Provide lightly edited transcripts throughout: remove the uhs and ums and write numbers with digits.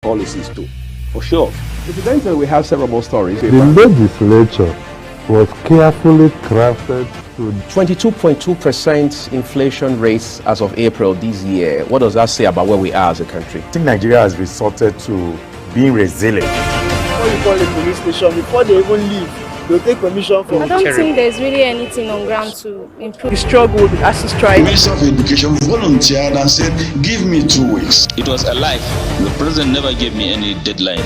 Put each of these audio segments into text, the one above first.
policies too, for sure. Incidentally, we have several more stories. The legislature was carefully crafted to 22.2% inflation rates as of April this year. What does that say about where we are as a country? I think Nigeria has resorted to being resilient. Before you call a police station, before they even leave, they'll take permission from I don't think there's really anything on ground to improve. the struggle with ASU strike. The Minister of Education volunteered and said, give me 2 weeks. It was a lie. The president never gave me any deadline.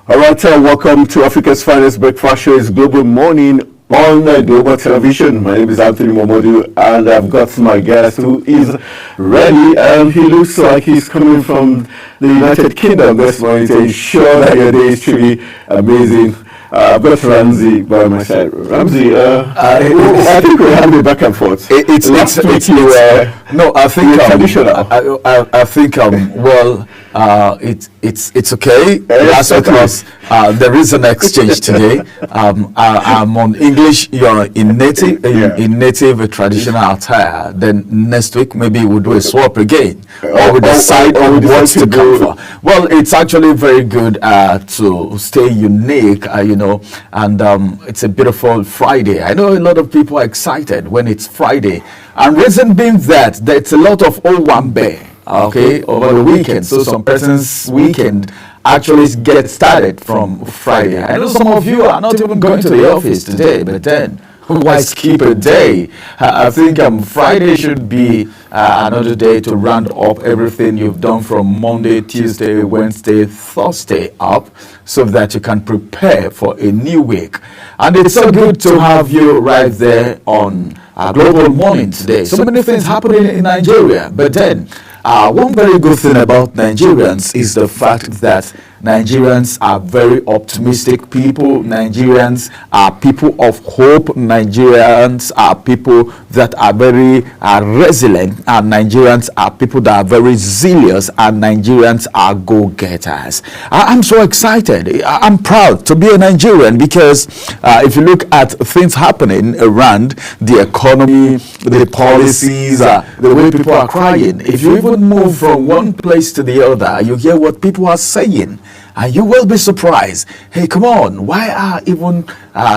All right, welcome to Africa's finest breakfast show. It's Global Morning on Global Television. My name is Anthony Momodu, and I've got my guest who is ready. He looks like he's coming from the United Kingdom this morning to ensure that your day is truly amazing. I've got Ramsey by my side. Ramsey, I think we're having a back and forth. I think it's okay. That's because there is an exchange today. I'm on English. You're in native traditional attire. Then next week maybe we'll do a swap again, or we decide on what to go for. Well, it's actually very good to stay unique, and it's a beautiful Friday. I know a lot of people are excited when it's Friday, and reason being that there's a lot of Owambe. Okay, over the weekend. So some person's weekend actually gets started from Friday. I know some of you are not even going to the office today, but then why skip a day? I think Friday should be another day to round up everything you've done from Monday, Tuesday, Wednesday, Thursday up, so that you can prepare for a new week. And it's so good to have you right there on Global Morning today. So many things happening in Nigeria, but then one very good thing about Nigerians is the fact that Nigerians are very optimistic people. Nigerians are people of hope. Nigerians are people that are very resilient. And Nigerians are people that are very zealous. And Nigerians are go-getters. I'm so excited. I'm proud to be a Nigerian because if you look at things happening around the economy, the policies, the way people are crying, if you even move from one place to the other, you hear what people are saying. And you will be surprised. Hey, come on, why are even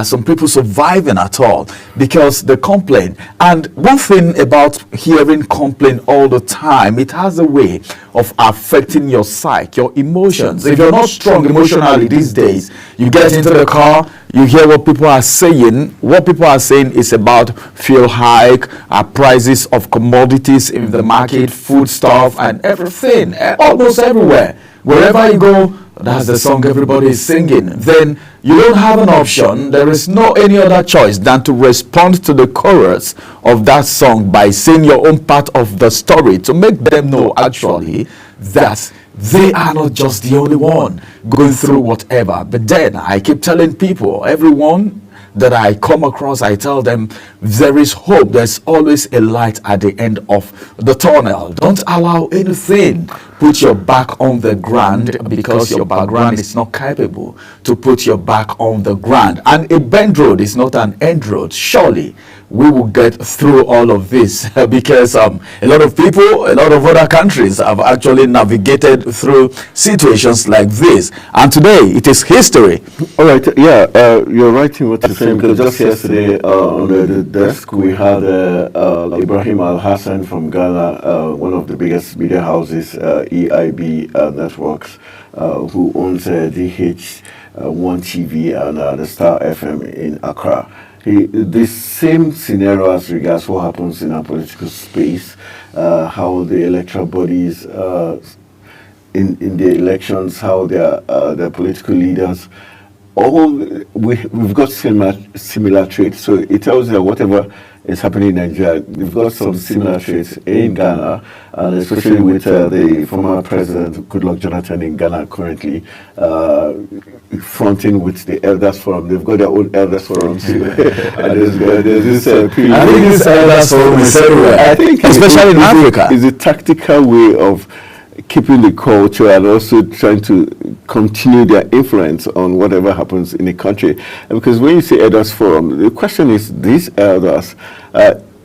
some people surviving at all? Because they complain. And one thing about hearing complain all the time, it has a way of affecting your psyche, your emotions. If you're not strong emotionally these days, you get into the car, you hear what people are saying. What people are saying is about fuel hike, prices of commodities in the market, food stuff, and everything, almost everywhere. Wherever you go, that's the song everybody is singing. Then you don't have an option. There is no any other choice than to respond to the chorus of that song by saying your own part of the story to make them know actually that they are not just the only one going through whatever. But then I keep telling people, everyone that I come across, I tell them there is hope. There's always a light at the end of the tunnel. Don't allow anything put your back on the ground because your background is not capable to put your back on the ground. And a bend road is not an end road. Surely we will get through all of this because a lot of people, a lot of other countries have actually navigated through situations like this. And today it is history. All right, you're right in what you're saying, because just yesterday on the desk we had Ibrahim Al-Hassan from Ghana, one of the biggest media houses, EIB Networks, who owns DH1 TV and the Star FM in Accra. The same scenario as regards what happens in our political space, how the electoral bodies in the elections, how their political leaders we've got similar traits. So it tells you that whatever is happening in Nigeria, we've got some similar traits in Ghana, and especially with the former president Goodluck Jonathan in Ghana currently fronting with the Elders Forum. They've got their own Elders Forum too. And there's this I think this Elders Forum is everywhere. I think especially in Africa. It's a tactical way of keeping the culture and also trying to continue their influence on whatever happens in the country. And because when you say Elders Forum, the question is, these elders,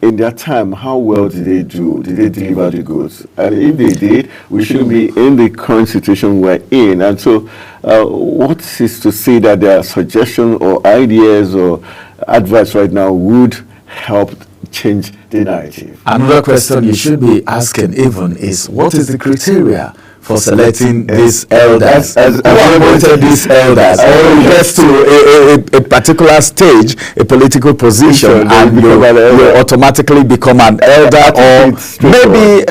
in their time, how well did they do? Did they deliver the goods? And if they did, we shouldn't be in the current situation we're in. And so what is to say that their suggestions or ideas or advice right now would help change the narrative? Another question you should be asking even is, what is the criteria for selecting these elders? Who appointed these elders? Or gets to a particular stage, a political position, and you automatically become an elder, or maybe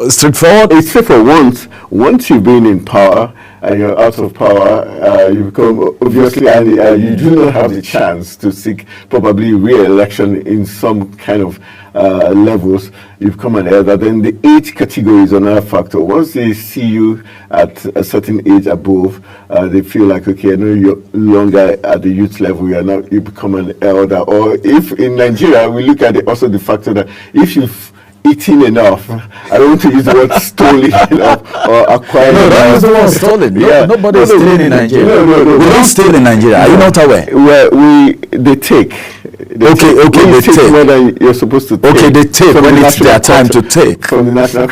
straightforward? It's straightforward. Once you've been in power and you're out of power, you become, obviously, and you do not have the chance to seek probably re-election in some kind of levels, you become an elder. Then the age category is another factor. Once they see you at a certain age above, they feel like, okay, I know you're longer at the youth level, you become an elder. Or if in Nigeria, we look at also the factor that if you've eating enough, I don't want to use the word stolen enough or acquired enough. No, that is the word stolen. Nobody is stealing in Nigeria. We don't steal in Nigeria. Are you not aware? Well, they take. They take more than you're supposed to take. Okay, they take when it's their time to take. From the national...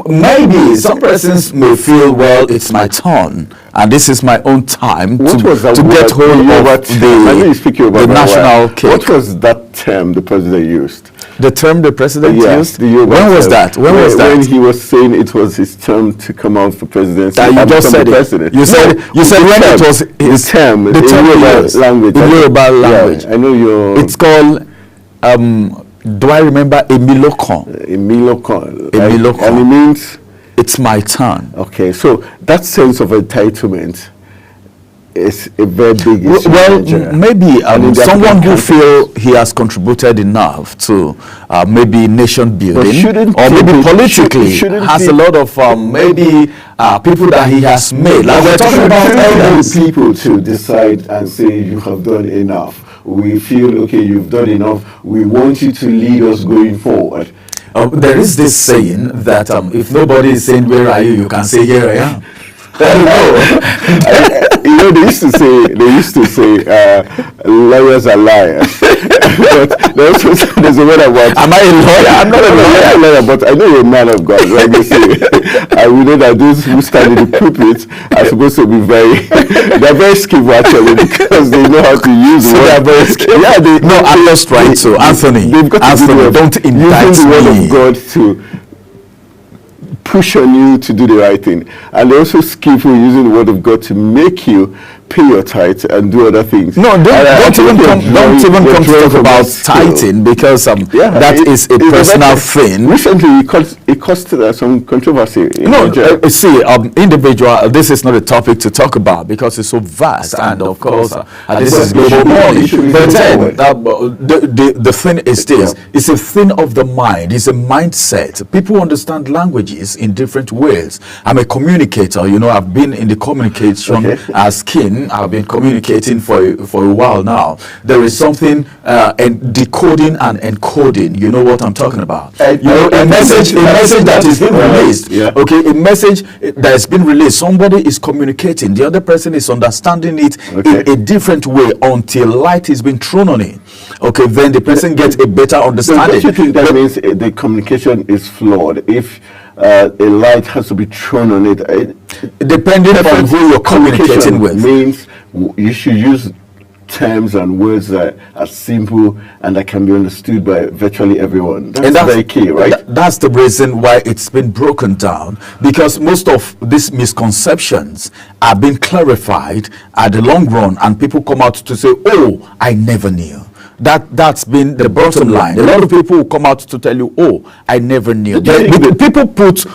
Maybe some persons may feel, well, it's my turn and this is my own time to get hold of the national cake. What was that term the president used? The term the president used? When was that? When he was saying it was his term to come out for presidency. You just said it. You said when it was his term. The term language. In Yoruba language. I know your... It's called... do I remember Emilokon? Emilokon. Emilokon. And it means? It's my turn. Okay, so that sense of entitlement is a very big issue. Well, maybe someone who feel he has contributed enough to maybe nation building, or maybe politically has a lot of maybe people that he has made. Like we're talking about elders. People to decide and say you have done enough. We feel, okay, you've done enough. We want you to lead us going forward. There is this saying that if nobody is saying, where are you, you can say, here I am. They used to say lawyers are liars. But there's a word about... Am I a lawyer? I'm not a lawyer, but I know you're a man of God, like they say. And we know that those who stand in the pulpit are supposed to be they're very skillful actually, because they know how to use it. So they're very skillful. Yeah, I'm just trying to. Anthony, don't indict using the word of God to push on you to do the right thing, and they're also skillful using the word of God to make you pay your tithe and do other things. No, don't even come to talk about tithing, because that is a personal thing. Recently, it caused some controversy. Individual. This is not a topic to talk about because it's so vast, and of course, this is global knowledge. But then, the thing is this: it's a thing of the mind. It's a mindset. People understand languages in different ways. I'm a communicator. I've been in the communication as kin. I've been communicating for a while now. There is something and decoding and encoding. You know what I'm talking about. A message that is being released. Okay, a message that has been released. Somebody is communicating. The other person is understanding it in a different way until light is being thrown on it. Okay, then the person gets a better understanding. Don't you think that means the communication is flawed if a light has to be thrown on it? Depending on who you're communicating with. Means you should use terms and words that are simple and that can be understood by virtually everyone. That's very key, right? That's the reason why it's been broken down, because most of these misconceptions are being clarified at the long run, and people come out to say, oh, I never knew. That's been the bottom line. A lot of people will come out to tell you, oh, I never knew. People put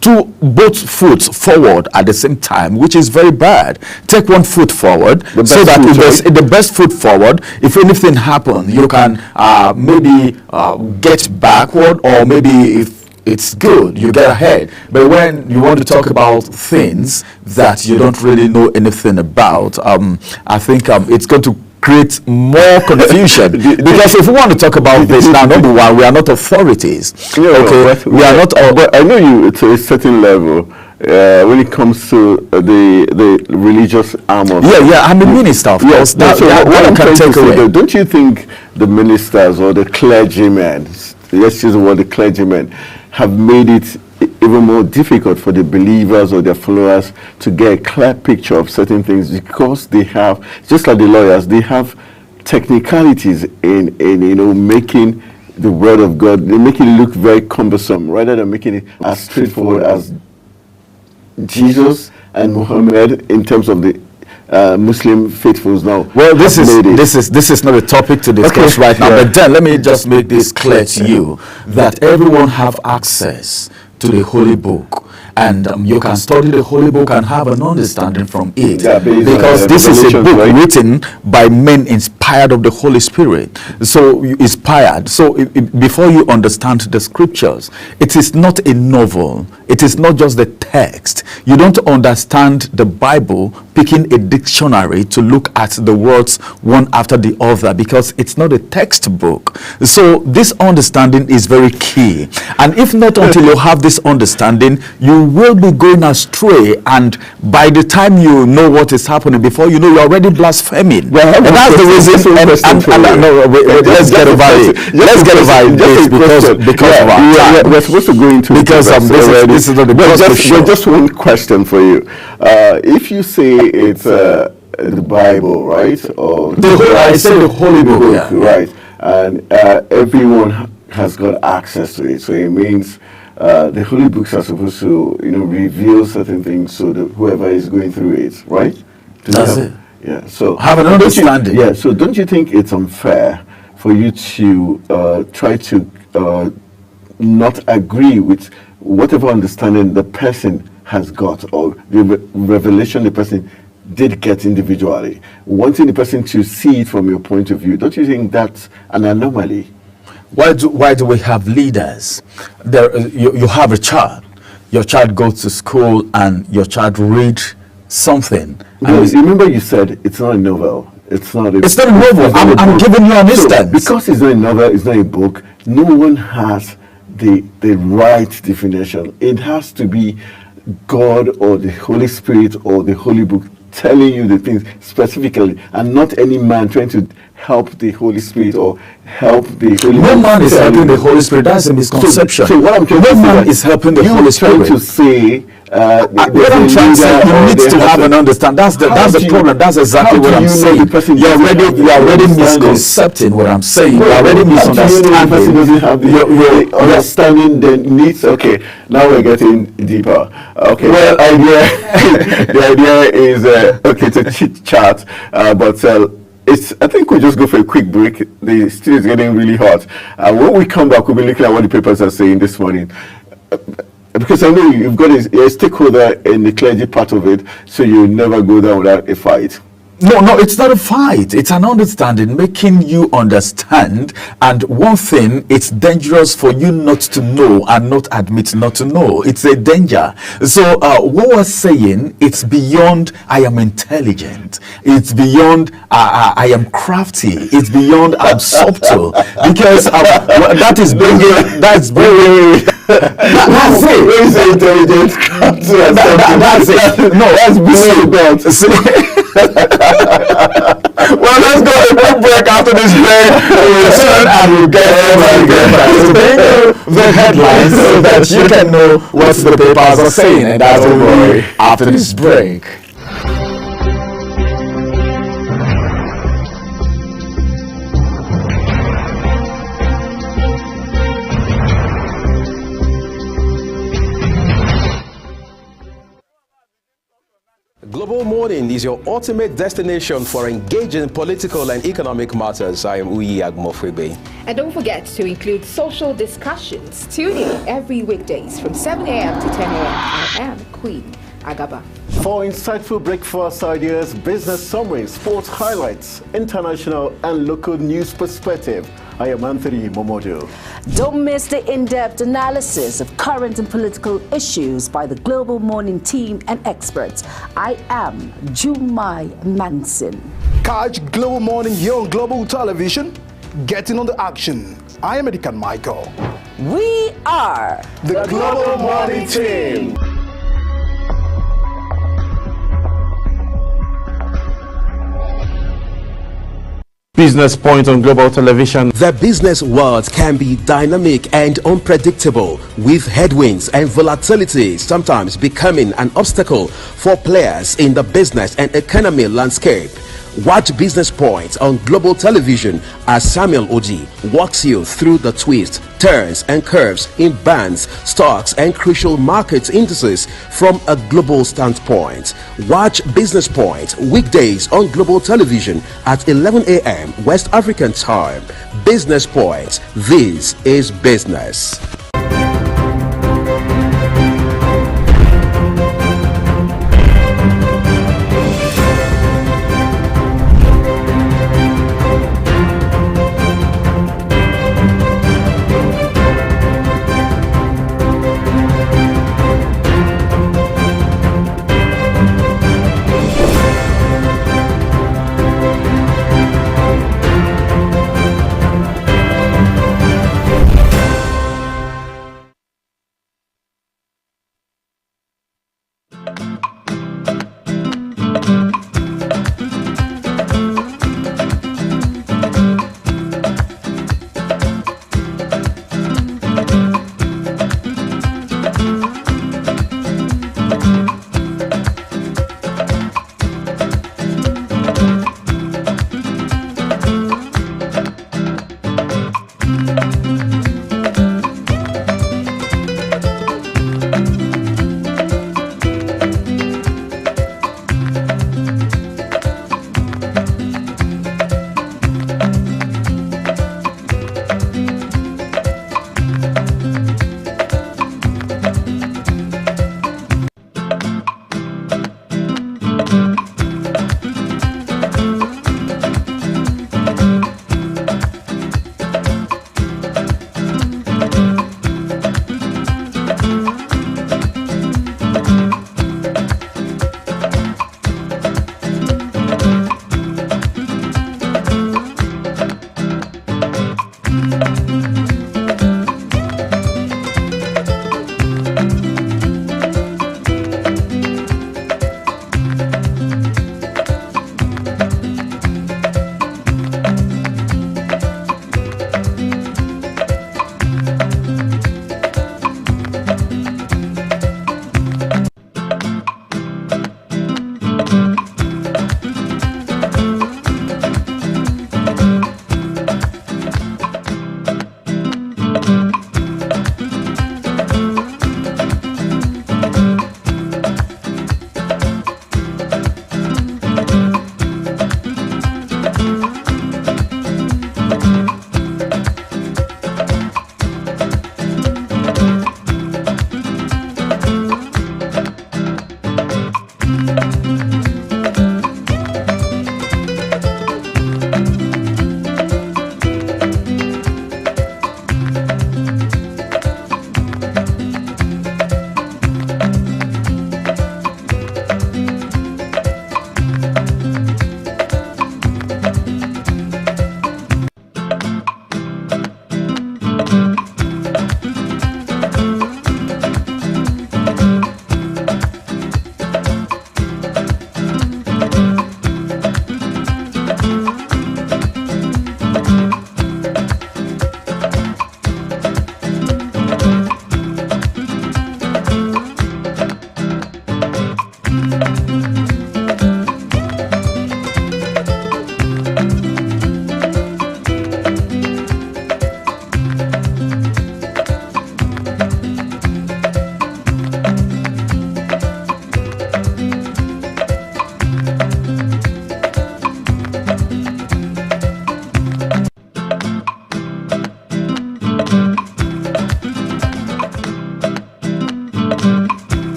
both foot forward at the same time, which is very bad. Take one foot forward so that if there's the best foot forward, if anything happens, you can maybe get backward, or maybe if it's good, you get ahead. But when you want to talk about things that you don't really know anything about, I think it's going to create more confusion. Because if we want to talk about this now, number one, we are not authorities. We are not. But I know you to a certain level. When it comes to the religious arm of I'm a minister, of course. What I'm trying to say, don't you think the ministers or the clergymen, let's use the word the clergymen, have made it even more difficult for the believers or their followers to get a clear picture of certain things, because they have, just like the lawyers, they have technicalities in making the word of God, they make it look very cumbersome rather than making it as straightforward as Jesus and Muhammad in terms of the Muslim faithfuls now. Well, this is not a topic to discuss right now, but then let me just make this clear to you that everyone have access to the Holy Book, and you can study the Holy Book and have an understanding from it, because this is a book written by men inspired of the Holy Spirit. So inspired. So before you understand the scriptures, it is not a novel. It is not just the text. You don't understand the Bible picking a dictionary to look at the words one after the other, because it's not a textbook. So this understanding is very key. And if not until you have this understanding, you will be going astray, and by the time you know what is happening, before you know, you're already blaspheming. Well, and that's the reason. Let's get over it. Let's get over it because of our time. We're supposed to go into because this is not the just one question for you. If you say it's the Bible, right, or I say the Holy Book, right, and everyone has got access to it, so it means the Holy Books are supposed to, reveal certain things so that whoever is going through it, right? That's it. Yeah. So have an understanding. So don't you think it's unfair for you to try to not agree with whatever understanding the person has got, or the revelation the person did get individually, wanting the person to see it from your point of view? Don't you think that's an anomaly? Why do we have leaders? You have a child. Your child goes to school and your child reads something. Remember you said it's not a novel. It's not a novel. I'm giving you an instance. Because it's not a novel, it's not a book, no one has the right definition. It has to be God or the Holy Spirit or the Holy Book telling you the things specifically, and not any man trying to help the Holy Spirit or help the Holy No man is helping the Holy Spirit. That's a misconception. So what I'm trying to say, no man is helping the Holy Spirit. Trying to say what I'm trying to say, you need to have an understanding. That's the problem. That's exactly what I'm saying. You're already misconcepting what I'm saying. You're already misunderstanding. The person doesn't have the understanding that needs. Okay, now we're getting deeper. Okay, well, the idea is it's a chit chat, but I think we'll just go for a quick break. The studio is getting really hot. When we come back, we'll be looking at what the papers are saying this morning. Because I know you've got a stakeholder in the clergy part of it, so you never go down without a fight. No, it's not a fight. It's an understanding, making you understand. And one thing, it's dangerous for you not to know and not admit not to know. It's a danger. So what we're saying, it's beyond I am intelligent. It's beyond I am crafty. It's beyond I'm subtle. Because that is bringing. That's bringing. That's it. When you say intelligent, crafty, that's it. No, that's beyond that. Well, let's go a quick break after this break. We'll return and we'll get back to the headlines so that you can know what the papers are saying, and that's all right after this break. Global Morning Morning is your ultimate destination for engaging political and economic matters. I am Uyi Agmofwebe. And don't forget to include social discussions. Tune in every weekdays from 7 a.m. to 10 a.m. I am Queen Agaba. For insightful breakfast ideas, business summaries, sports highlights, international and local news perspective, I am Anthony Momodu. Don't miss the in-depth analysis of current and political issues by the Global Morning team and experts. I am Jumai Manson. Catch Global Morning here on Global Television. Getting on the action. I am Edikan Michael. We are the Global Morning team. Business Point on Global Television. The business world can be dynamic and unpredictable, with headwinds and volatility sometimes becoming an obstacle for players in the business and economy landscape. Watch Business Point on Global Television as Samuel Oji walks you through the twists, turns and curves in bands, stocks and crucial market indices from a global standpoint. Watch Business Point weekdays on Global Television at 11 a.m. West African time. Business Point. This is business.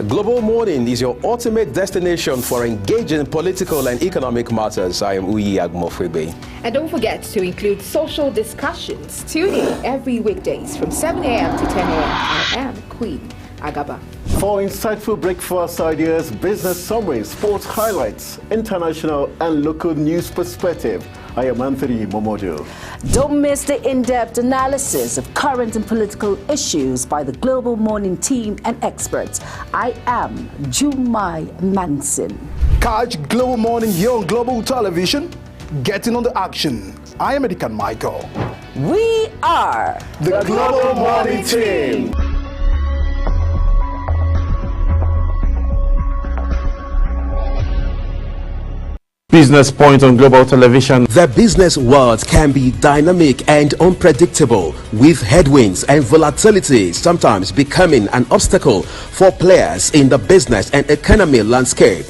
Global Morning is your ultimate destination for engaging political and economic matters. I am Uyi Agmofwebe. And don't forget to include social discussions. Tune in every weekdays from 7 a.m. to 10 a.m. I am Queen Agaba. For insightful breakfast ideas, business summaries, sports highlights, international and local news perspective, I am Anthony Momodu. Don't miss the in-depth analysis of current and political issues by the Global Morning team and experts. I am Jumai Manson. Catch Global Morning here on Global Television. Getting on the action. I am Edikan Michael. We are the Global Morning team. Business Point on Global Television. The business world can be dynamic and unpredictable, with headwinds and volatility sometimes becoming an obstacle for players in the business and economy landscape.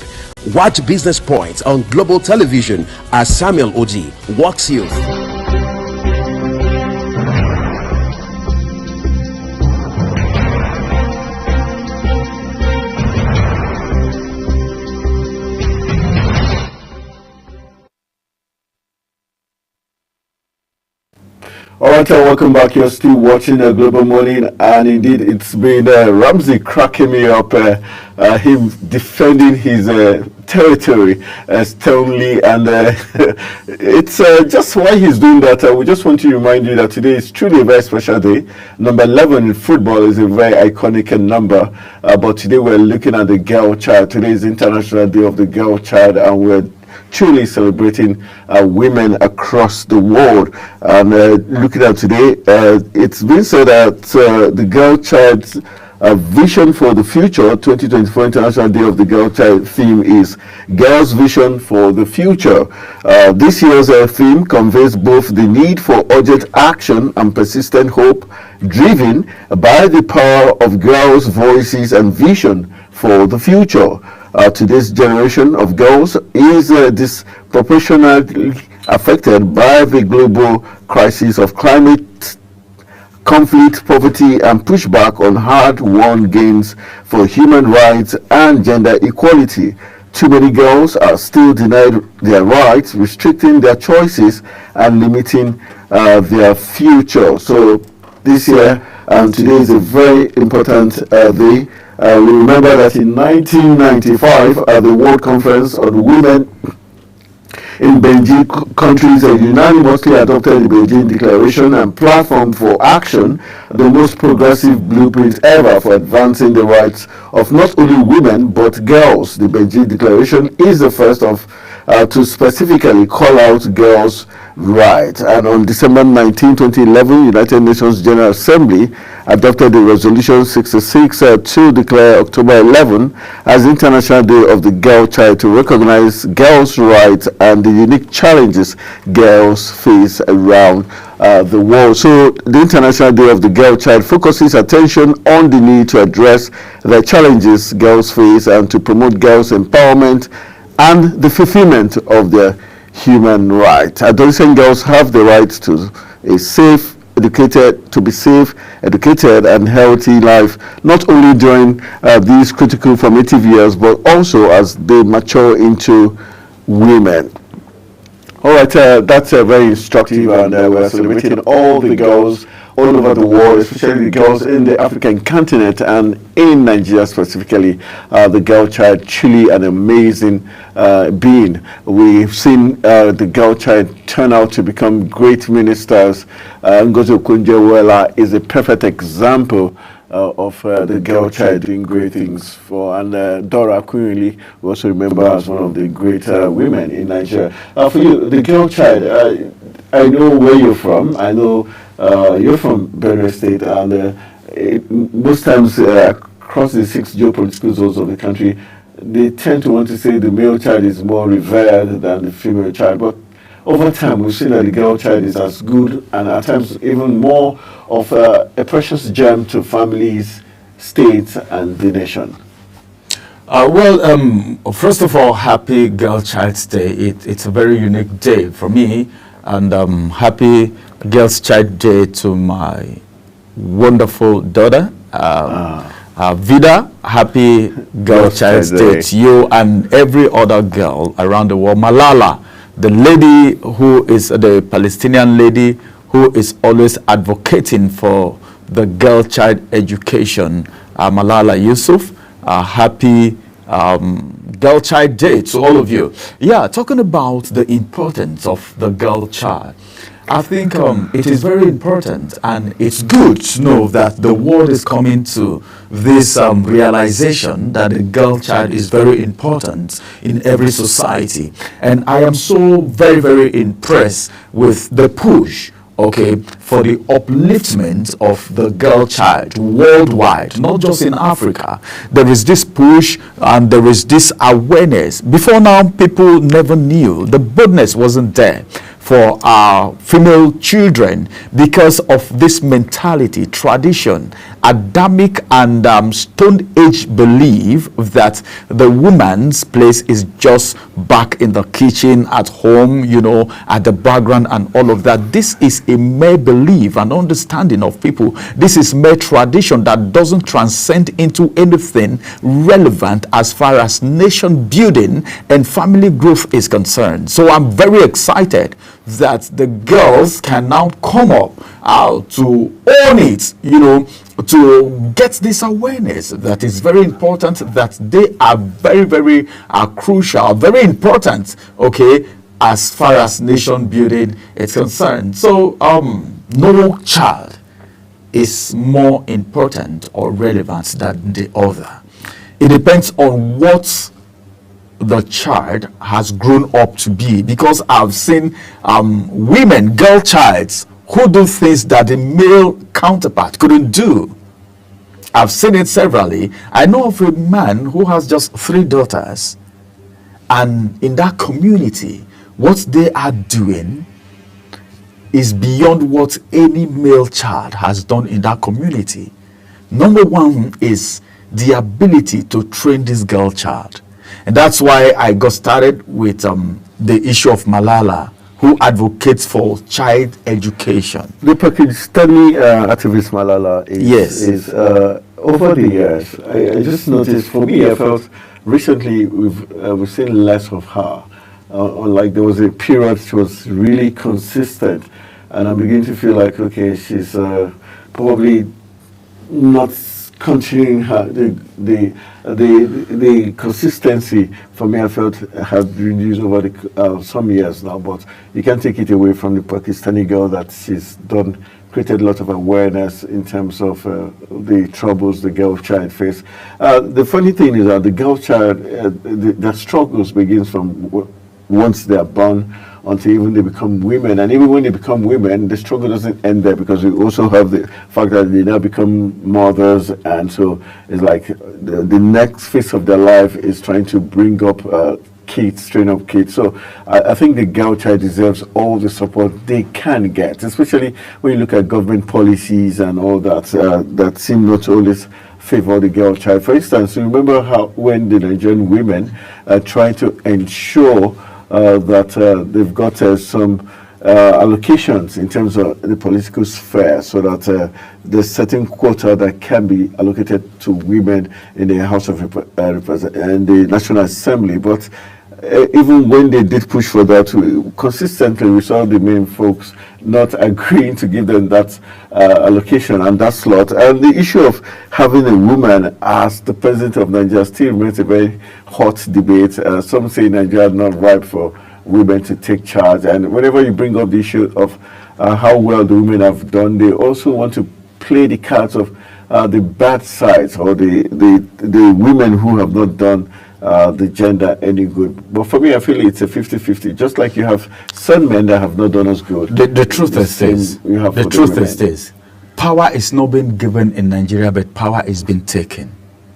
Watch Business Point on Global Television as Samuel Oji walks you. All right, welcome back. You're still watching Global Morning, and indeed it's been Ramsey cracking me up, him defending his territory sternly, and it's just why he's doing that. We just want to remind you that today is truly a very special day. Number 11 in football is a very iconic number, but today we're looking at the girl child. Today is International Day of the Girl Child, and we're truly celebrating women across the world. And looking at today, it's been said that the girl child's vision for the future, 2024 International Day of the Girl Child theme is Girls' Vision for the Future. This year's theme conveys both the need for urgent action and persistent hope, driven by the power of girls' voices and vision for the future. Today's generation of girls is disproportionately affected by the global crisis of climate, conflict, poverty, and pushback on hard-won gains for human rights and gender equality. Too many girls are still denied their rights, restricting their choices and limiting their future. So this year and today is a very important day. We remember that in 1995, at the World Conference on Women in Beijing, countries unanimously adopted the Beijing Declaration and Platform for Action, the most progressive blueprint ever for advancing the rights of not only women but girls. The Beijing Declaration is the first of to specifically call out girls' rights. And on December 19, 2011, United Nations General Assembly adopted the Resolution 66 to declare October 11 as International Day of the Girl Child to recognize girls' rights and the unique challenges girls face around the world. So the International Day of the Girl Child focuses attention on the need to address the challenges girls face and to promote girls' empowerment and the fulfillment of their human rights. Adolescent girls have the right to a safe, educated and healthy life, not only during these critical formative years, but also as they mature into women. All right, that's very instructive, and we're celebrating all the girls all over the world, especially the girls in the African continent and in Nigeria specifically. The girl child, truly an amazing being. We've seen the girl child turn out to become great ministers. Ngozi Okonjo-Iweala is a perfect example of the girl child doing great things for, and Dora Akunyili, we also remember as one of the great women in Nigeria. For you, the girl child, I know where you're from. I know you're from Benue State, and most times across the 6 geopolitical zones of the country, they tend to want to say the male child is more revered than the female child. But over time, we've seen that the girl child is as good and at times even more of a precious gem to families, states, and the nation. First of all, happy Girl Child's Day. It's a very unique day for me, and happy Girls' Child Day to my wonderful daughter, Vida. Happy Girl Child's Day to you and every other girl around the world. Malala, the lady who is the Palestinian lady who is always advocating for the girl child education, Malala Yusuf. Happy Girl Child Day to all of you. Yeah, talking about the importance of the girl child, I think it is very important, and it's good to know that the world is coming to this realization that the girl child is very important in every society. And I am so very, very impressed with the push, okay, for the upliftment of the girl child worldwide, not just in Africa. There is this push and there is this awareness. Before now, people never knew. The boldness wasn't there for our female children because of this mentality, tradition, Adamic and Stone Age belief that the woman's place is just back in the kitchen, at home, you know, at the background and all of that. This is a mere belief and understanding of people. This is mere tradition that doesn't transcend into anything relevant as far as nation building and family growth is concerned. So I'm very excited that the girls can now come up to own it, you know, to get this awareness that is very important, that they are very, very crucial, very important, okay, as far as nation building is concerned. So no child is more important or relevant than the other. It depends on what the child has grown up to be, because I've seen women, girl childs, who do things that the male counterpart couldn't do. I've seen it severally. I know of a man who has just 3 daughters, and in that community, what they are doing is beyond what any male child has done in that community. Number one is the ability to train this girl child. And that's why I got started with the issue of Malala, who advocates for child education. The Pakistani activist Malala is over the years, I just noticed, for me, I felt recently we've seen less of her. Like there was a period she was really consistent, and I'm beginning to feel like, okay, she's probably not continuing her the consistency. For me, I felt has been used over the, some years now, but you can't take it away from the Pakistani girl that she's created a lot of awareness in terms of the troubles the girl child face. The funny thing is that the girl child, their struggles begins from once they are born until even they become women. And even when they become women, the struggle doesn't end there, because we also have the fact that they now become mothers, and so it's like the next phase of their life is trying to bring up kids, train up kids. So I think the girl child deserves all the support they can get, especially when you look at government policies and all that that seem not to always favor the girl child. For instance, remember how when the Nigerian women tried to ensure that they've got some allocations in terms of the political sphere, so that there's certain quota that can be allocated to women in the House of Representatives and the National Assembly. But even when they did push for that, consistently we saw the main folks not agreeing to give them that allocation and that slot. And the issue of having a woman as the president of Nigeria still remains a very hot debate. Some say Nigeria is not ripe for women to take charge, and whenever you bring up the issue of how well the women have done, they also want to play the cards of the bad sides, or the women who have not done the gender any good. But for me, I feel it's a 50-50. Just like you have some men that have not done us good. The truth is this: power is not being given in Nigeria, but power is being taken.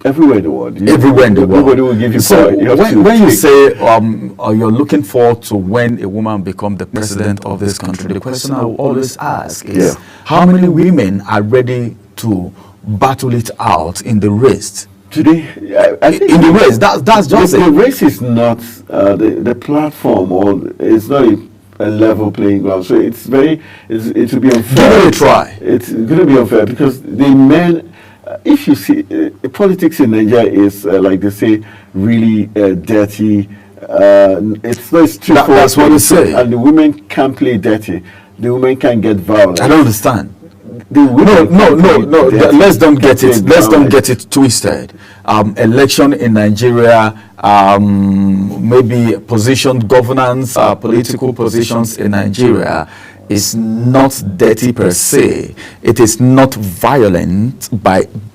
Everywhere in the world. Everywhere in the world. Everybody will give you so power. When you say you're looking forward to when a woman become the president of this country, the question I will always ask is, how many women are ready to battle it out in the race? Today, I think in the race, that's just the race is not the platform, or it's not a level playing ground. So it will be unfair. Give it a try. It's going to be unfair because the men. If you see, politics in Nigeria is, like they say, really dirty. It's not straightforward. That's what they say. And the women can't play dirty. The women can't get violent. I don't understand. No. Let's don't get it. Let's don't get it twisted. Election in Nigeria, maybe governance, political positions in Nigeria is not dirty per se. It is not violent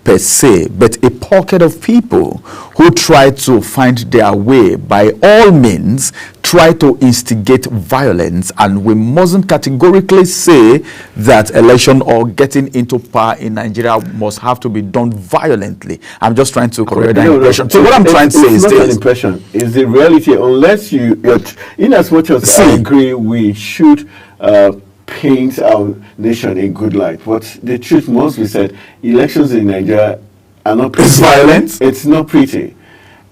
per se, but a pocket of people who try to find their way, by all means, try to instigate violence. And we mustn't categorically say that election or getting into power in Nigeria must have to be done violently. I'm just trying to correct that impression. So what I'm trying to say is this. It's not an impression. It's the reality. Unless in as much as I agree, we should paint our nation in good light. But the truth must be said, elections in Nigeria are not pretty. It's violent. It's not pretty.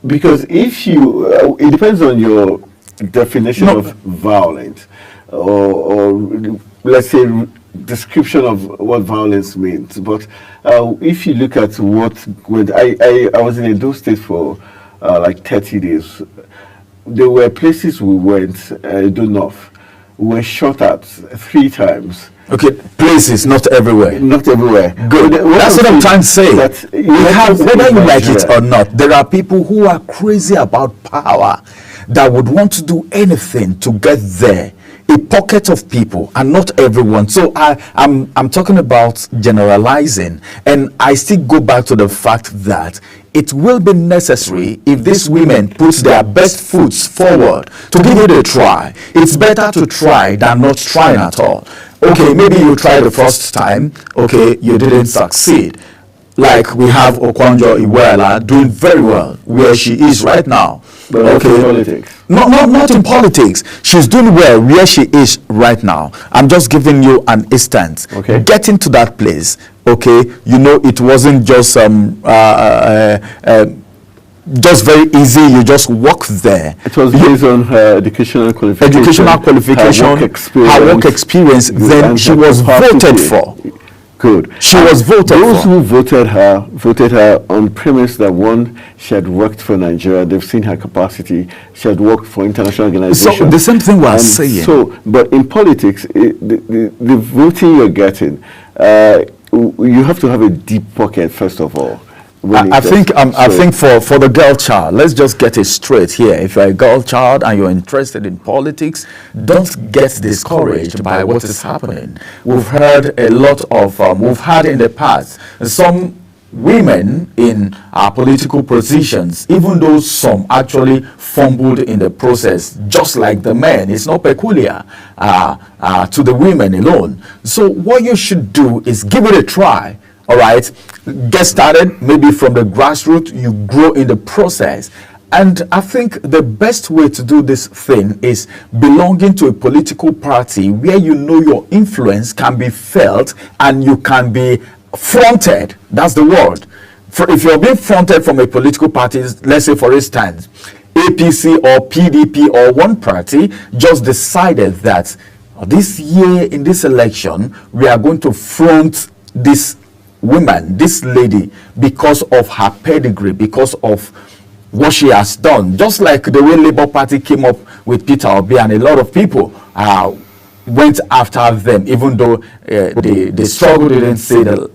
Because if you, it depends on your definition of violent, or let's say description of what violence means. But if you look at I was in Edo State for like 30 days. There were places we went, Edo North, we were shot at 3 times. Okay, places, not everywhere. Not everywhere. Good. That's what I'm trying to say. Whether you like it or not, there are people who are crazy about power that would want to do anything to get there. A pocket of people, and not everyone. So I'm talking about generalizing, and I still go back to the fact that it will be necessary, if these women put their best foot forward, to give it a try. It's better to try than not trying at all. Okay, maybe you tried the first time, okay, you didn't succeed. Like we have Okonjo Iweala doing very well where she is right now. But okay, in politics. Not in politics. She's doing well where she is right now. I'm just giving you an instance. Okay. Getting to that place, okay, it wasn't just very easy. You just walk there. It was based on her educational qualification, her work experience. Then she was voted for. Good. She was voted for. Those who voted her on premise that one, she had worked for Nigeria. They've seen her capacity. She had worked for international organizations. So the same thing we're saying. So, but in politics, the voting you're getting, you have to have a deep pocket first of all. I think for the girl child, let's just get it straight here. If you're a girl child and you're interested in politics, don't get discouraged by what is happening. We've heard a lot of, we've had in the past, some women in political positions, even though some actually fumbled in the process, just like the men. It's not peculiar to the women alone. So what you should do is give it a try. All right, get started maybe from the grassroots. You grow in the process. And I think the best way to do this thing is belonging to a political party where you know your influence can be felt and you can be fronted. That's the word. If you're being fronted from a political party, let's say for instance, APC or PDP or one party just decided that this year in this election, we are going to front this woman, this lady, because of her pedigree, because of what she has done. Just like the way Labour Party came up with Peter Obi, and a lot of people went after them, even though the struggle didn't see the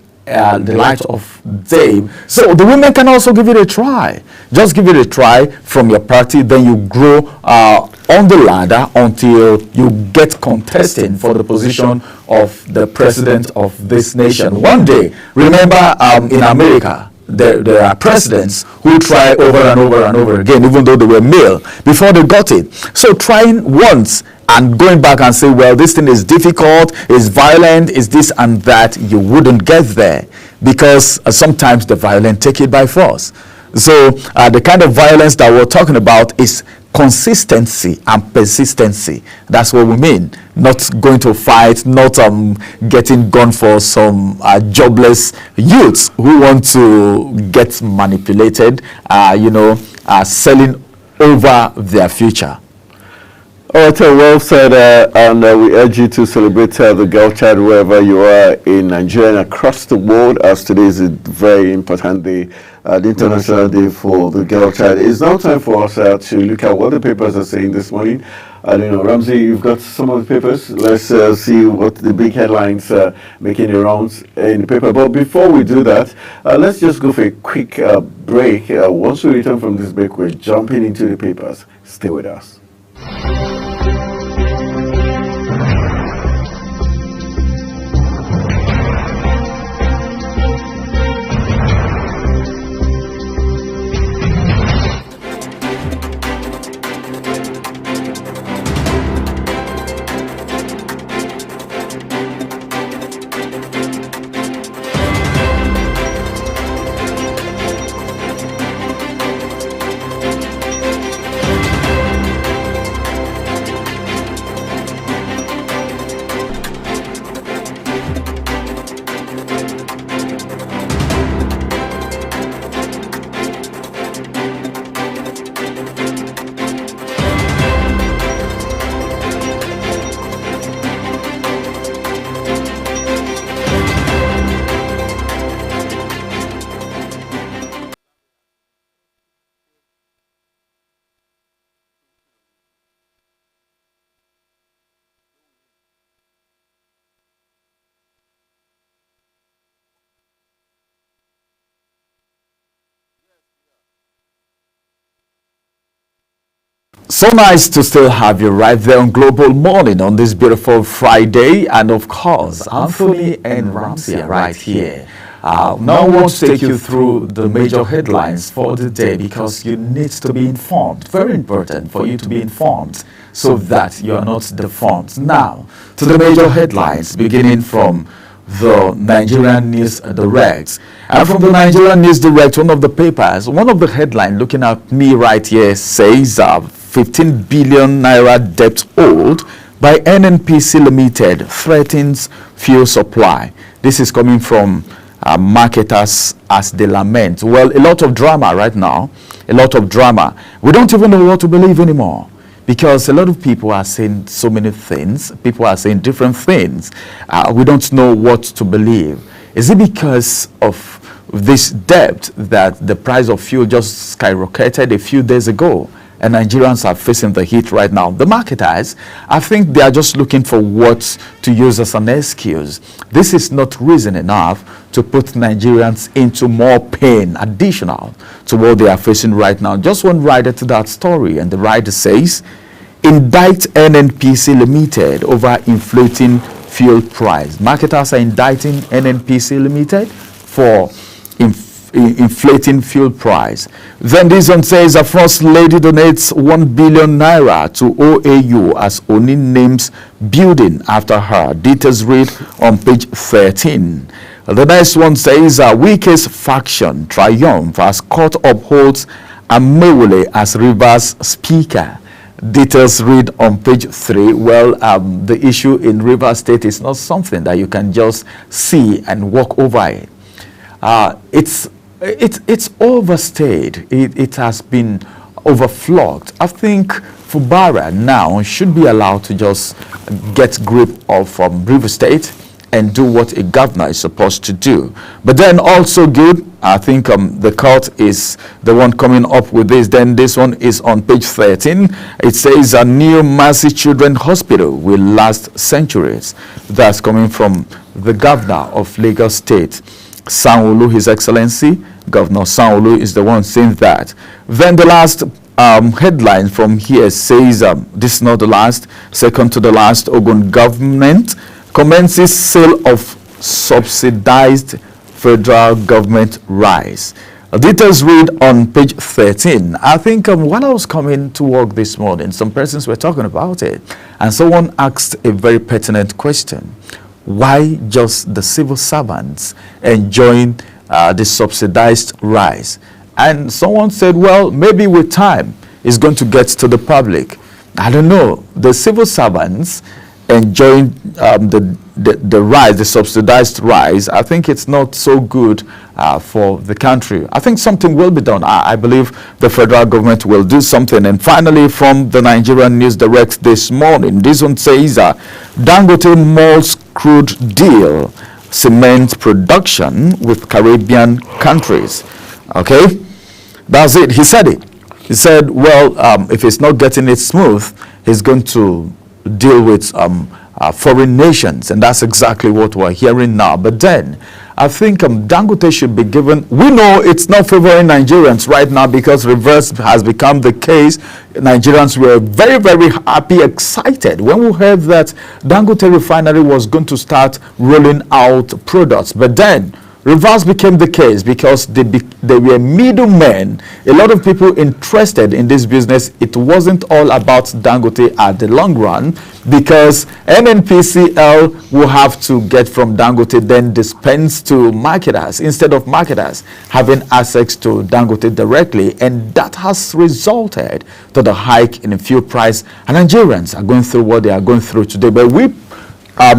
light of day. So the women can also give it a try. Just give it a try from your party, then you grow on the ladder until you get contesting for the position of the president of this nation. One day, remember in America, there are presidents who try over and over and over again, even though they were male, before they got it. So trying once and going back and say, well, this thing is difficult, is violent, is this and that, you wouldn't get there, because sometimes the violent take it by force. So the kind of violence that we're talking about is consistency and persistency. That's what we mean. Not going to fight, not getting gone for some jobless youths who want to get manipulated, selling over their future. All right, well said, and we urge you to celebrate the girl child wherever you are in Nigeria and across the world, as today is a very important day, the International Day for the Girl Child. It's now time for us to look at what the papers are saying this morning. I don't know, Ramsey, you've got some of the papers. Let's see what the big headlines making the rounds in the paper. But before we do that, let's just go for a quick break. Once we return from this break, we're jumping into the papers. Stay with us. So nice to still have you right there on Global Morning on this beautiful Friday, and of course Anthony and Ramsey are right here. Now I want to take you through the major headlines for the day, because you need to be informed. Very important for you to be informed so that you are not deformed. Now to the major headlines, beginning from the Nigerian News Direct. And from the Nigerian News Direct, one of the papers, one of the headlines looking at me right here says 15 billion naira debt owed by NNPC Limited threatens fuel supply. This is coming from marketers as they lament. Well, a lot of drama right now, a lot of drama. We don't even know what to believe anymore, because a lot of people are saying so many things. People are saying different things. We don't know what to believe. Is it because of this debt that the price of fuel just skyrocketed a few days ago, and Nigerians are facing the heat right now? The marketers, I think they are just looking for what to use as an excuse. This is not reason enough to put Nigerians into more pain additional to what they are facing right now. Just one writer to that story, and the writer says, indict NNPC Limited over inflating fuel price. Marketers are indicting NNPC Limited for inflating fuel price. Then this one says a First Lady donates 1 billion naira to OAU as Oni names building after her. Details read on page 13. The next one says Wike's faction triumph as court upholds Amewule as Rivers Speaker. Details read on page 3. Well, the issue in Rivers State is not something that you can just see and walk over it. It's overstayed. It has been overflogged. I think Fubara now should be allowed to just get grip of River State and do what a governor is supposed to do. But then also good, I think the court is the one coming up with this. Then this one is on page 13. It says a new Mercy Children Hospital will last centuries. That's coming from the governor of Lagos State, Sanwo-Olu, His Excellency. Governor Sanwo-Olu is the one saying that. Then the last headline from here says, this is not the last, second to the last, Ogun government commences sale of subsidized federal government rice. Details read on page 13. I think when I was coming to work this morning, some persons were talking about it, and someone asked a very pertinent question. Why just the civil servants enjoying the subsidized rice? And someone said, well, maybe with time it's going to get to the public. I don't know. The civil servants enjoying the rice, the subsidized rice, I think it's not so good for the country. I think something will be done. I believe the federal government will do something. And finally, from the Nigerian News Direct this morning, this one says, Dangote malls crude deal cement production with Caribbean countries. Okay, that's it. He said it. He said, well, if it's not getting it smooth, he's going to deal with foreign nations, and that's exactly what we're hearing now. But then I think Dangote should be given, we know it's not favoring Nigerians right now because reverse has become the case. Nigerians were very, very happy, excited when we heard that Dangote refinery was going to start rolling out products. But then reverse became the case because they were middlemen. A lot of people interested in this business. It wasn't all about Dangote at the long run because NNPCL will have to get from Dangote, then dispense to marketers instead of marketers having access to Dangote directly. And that has resulted to the hike in the fuel price. And Nigerians are going through what they are going through today. But we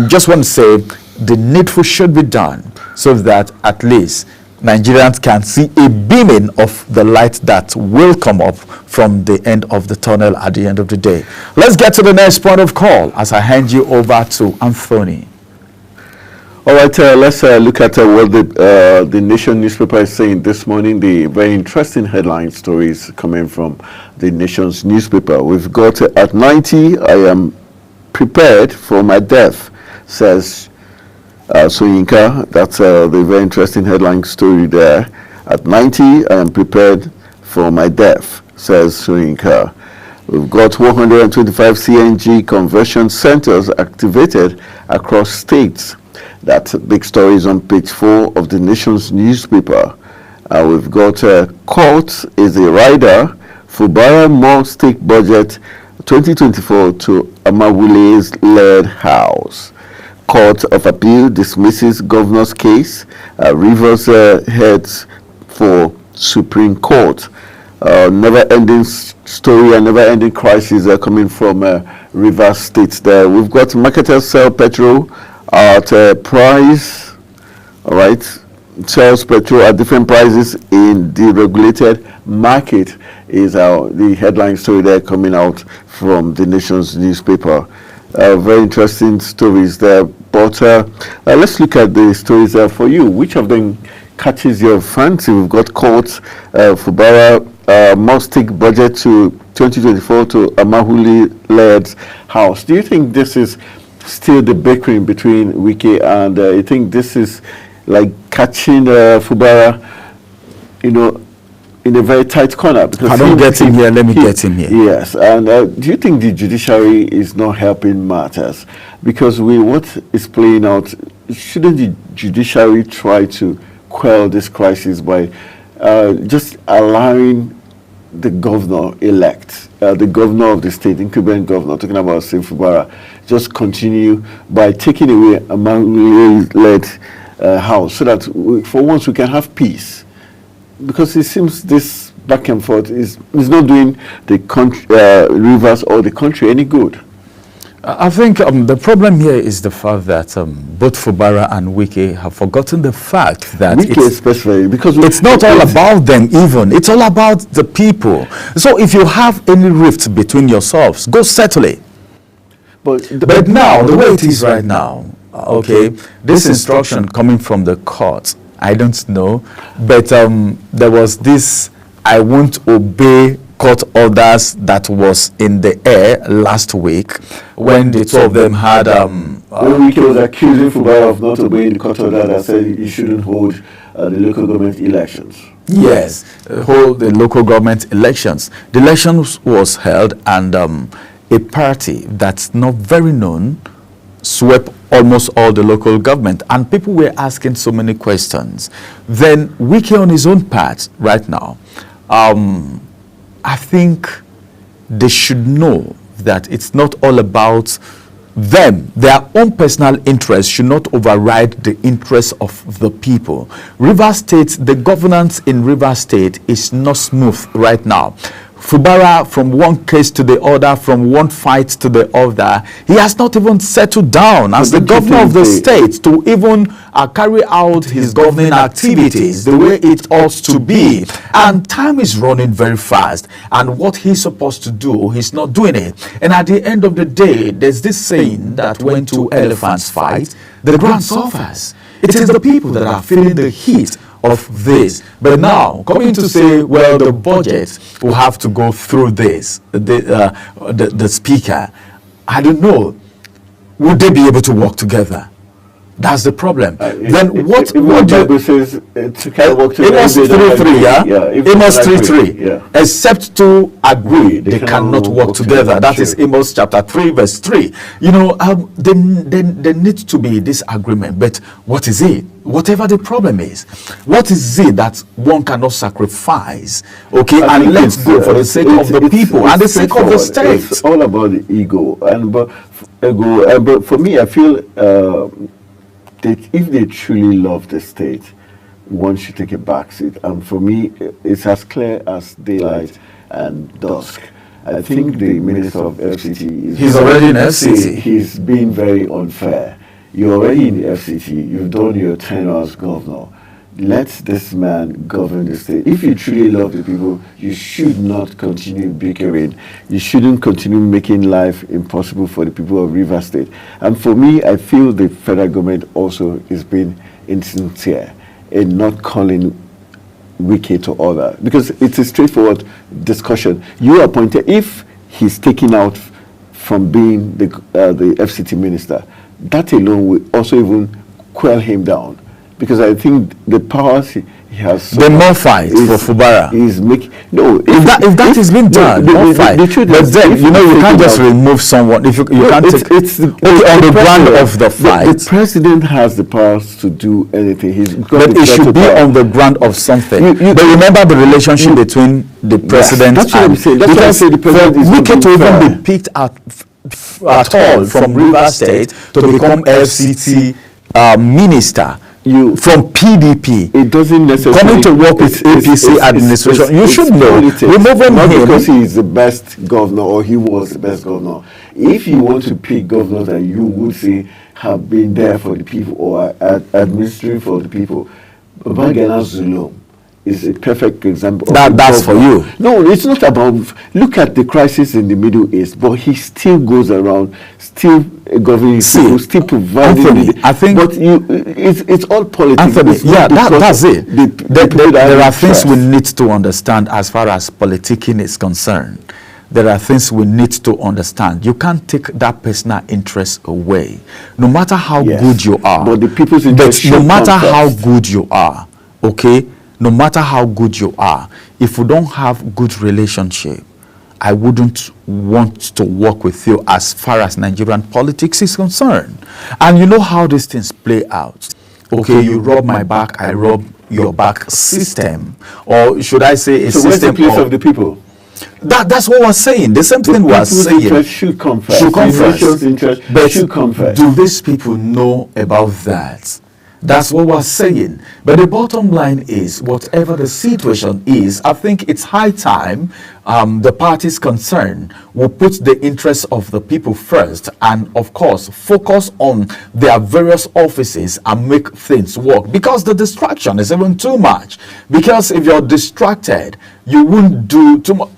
just want to say the needful should be done so that at least Nigerians can see a beaming of the light that will come up from the end of the tunnel at the end of the day. Let's get to the next point of call as I hand you over to Anthony. All right, let's look at what the Nation newspaper is saying this morning. The very interesting headline stories coming from the Nation's newspaper. We've got at 90, I am prepared for my death, says Soyinka. That's the very interesting headline story there. At 90, I am prepared for my death, says Soyinka. We've got 125 CNG conversion centers activated across states. That big story is on page 4 of the Nation's newspaper. We've got court is a rider. Fubara more state budget 2024 to Amawule's led house. Court of Appeal dismisses governor's case. Rivers heads for Supreme Court. Never-ending story and never-ending crisis coming from Rivers State there. We've got marketers sell petrol at price. All right, sells petrol at different prices in deregulated market is the headline story there coming out from the Nation's newspaper. Very interesting stories there. But let's look at the stories for you. Which of them catches your fancy? We've got courts, Fubara, Mostic budget to 2024 to Amawule-led house. Do you think this is still the bickering between Wike and you think this is like catching Fubara, in a very tight corner? Because I don't get him here, let me get him here. Yes, and do you think the judiciary is not helping matters? Because with what is playing out, shouldn't the judiciary try to quell this crisis by just allowing the governor-elect, the governor of the state, incumbent governor, talking about Sim Fubara, just continue by taking away a Amawule-led house so that for once we can have peace? Because it seems this back and forth is not doing the country, Rivers or the country any good. I think the problem here is the fact that both Fubara and Wike have forgotten the fact that Wike especially, because it's not all about them even. It's all about the people. So if you have any rift between yourselves, go settle it. But now, the way it is right now, okay, this instruction coming from the court, I don't know, but there was this, I won't obey court orders that was in the air last week when the two of them had when Wike was accusing Fubara of not obeying the court order that said he shouldn't hold the local government elections. Yes, hold the local government elections. The elections was held, and a party that's not very known swept almost all the local government, and people were asking so many questions. Then Wike on his own part right now, I think they should know that it's not all about them. Their own personal interests should not override the interests of the people. Rivers State, the governance in Rivers State is not smooth right now. Fubara, from one case to the other, from one fight to the other, he has not even settled down as the governor of the state to even carry out his governing activities the way it ought to be. And time is running very fast, and what he's supposed to do, he's not doing it. And at the end of the day, there's this saying that when two elephants fight, the ground suffers. It is the people that are feeling the heat of this. But now, coming to say, well, the budget will have to go through this, the speaker, I don't know, would they be able to work together? That's the problem. Then what do you says work together? Amos 3:3, yeah? Amos 3:3. Yeah. Except to agree, they cannot work together. That is Amos chapter 3, verse 3. You know, there needs to be this agreement. But what is it? Whatever the problem is, what is it that one cannot sacrifice, okay, and let's go for the sake of the people and the sake of the state? It's all about the ego. But for me, I feel that if they truly love the state, one should take a back seat. And for me, it's as clear as daylight and dusk. I think the Minister of FCT he's already in FCT. He's been very unfair. You're already in the FCT. You've done your tenure as governor. Let this man govern the state. If you truly love the people, you should not continue bickering. You shouldn't continue making life impossible for the people of Rivers State. And for me, I feel the federal government also is being insincere in not calling Wike to order, because it's a straightforward discussion. You appointed, if he's taken out from being the FCT minister, that alone will also even quell him down. Because I think the powers he has... The more fight for Fubara. Is making... No, if that has been done, more fight. But then, you know, you can't just remove someone. If you can't take... on the ground of the fight. The president has the powers to do anything. But it should be on the ground of something. But remember the relationship between the president that's what I'm saying. That's why I say the president is Wike to even be picked at all from Rivers State to become FCT minister. From PDP, it doesn't necessarily coming to work with APC administration. You should know. Remove him not because he is the best governor or he was the best governor. If you want to pick governors that you would say have been there for the people or are administering for the people, Babagana Zulum is a perfect example. That's for you. No, it's not about. Look at the crisis in the Middle East, but he still goes around, still governing people, still providing. Anthony, I think, but it's all politics. Anthony, that's it. There are things we need to understand as far as politicking is concerned. There are things we need to understand. You can't take that personal interest away, no matter how good you are. But the people's interest. No matter how good you are, okay. No matter how good you are, if we don't have good relationship, I wouldn't want to work with you as far as Nigerian politics is concerned. And you know how these things play out. Okay, you rub my back, I rub your back system. Or should I say a system where's the place of the people? That's what we're saying. The same thing we're saying. Interest should come first. Should come first. Interest but should come first. Do these people know about that? That's what we're saying. But the bottom line is, whatever the situation is, I think it's high time the parties concerned will put the interests of the people first and, of course, focus on their various offices and make things work. Because the distraction is even too much. Because if you're distracted, you won't do too much.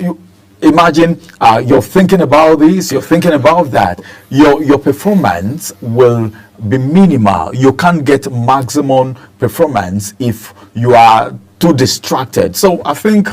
Imagine you're thinking about this, you're thinking about that. Your performance will be minimal. You can't get maximum performance if you are too distracted. So I think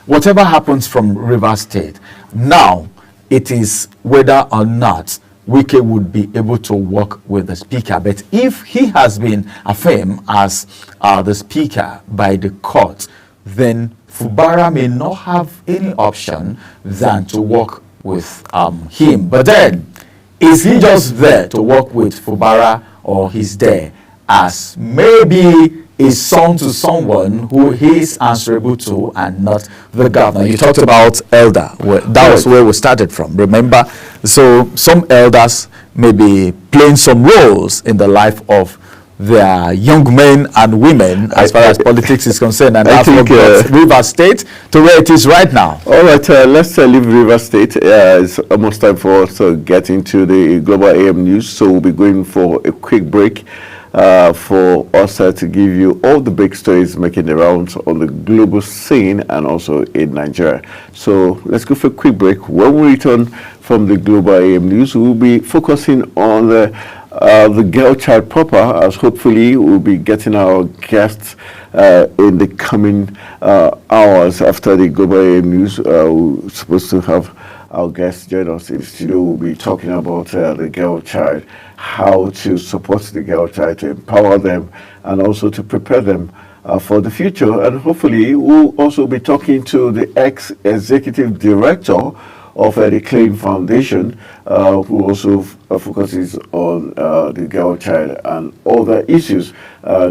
whatever happens from Rivers State, now it is whether or not Wike would be able to work with the speaker. But if he has been affirmed as the speaker by the court, then Fubara may not have any option than to work with him. But then, is he just there to work with Fubara, or he's there as maybe a son to someone who he is answerable to and not the governor? You talked about elder. That was where we started from, remember? So some elders may be playing some roles in the life of their young men and women as far as politics is concerned, and that's what brought Rivers State to where it is right now. All right, let's leave Rivers State. It's almost time for us to get into the Global AM news, so we'll be going for a quick break for us to give you all the big stories making the rounds on the global scene and also in Nigeria. So let's go for a quick break. When we return from the Global AM news, we'll be focusing on the girl child proper, as hopefully we'll be getting our guests in the coming hours after the Global AM news. We're supposed to have our guests join us in the studio. We'll be talking about the girl child, how to support the girl child, to empower them, and also to prepare them for the future. And hopefully we'll also be talking to the ex-executive director of the Claim Foundation, who also focuses on the girl child and other issues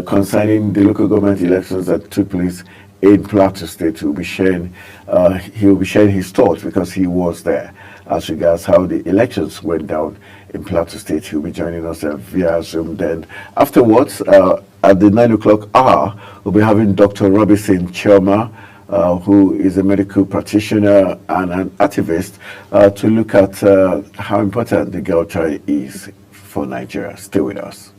concerning the local government elections that took place in Plateau State. He'll be sharing his thoughts because he was there as regards how the elections went down in Plateau State. He'll be joining us via Zoom. Then afterwards, at the 9 o'clock hour, we'll be having Dr. Robinson Chioma, who is a medical practitioner and an activist, to look at how important the girl child is for Nigeria. Stay with us.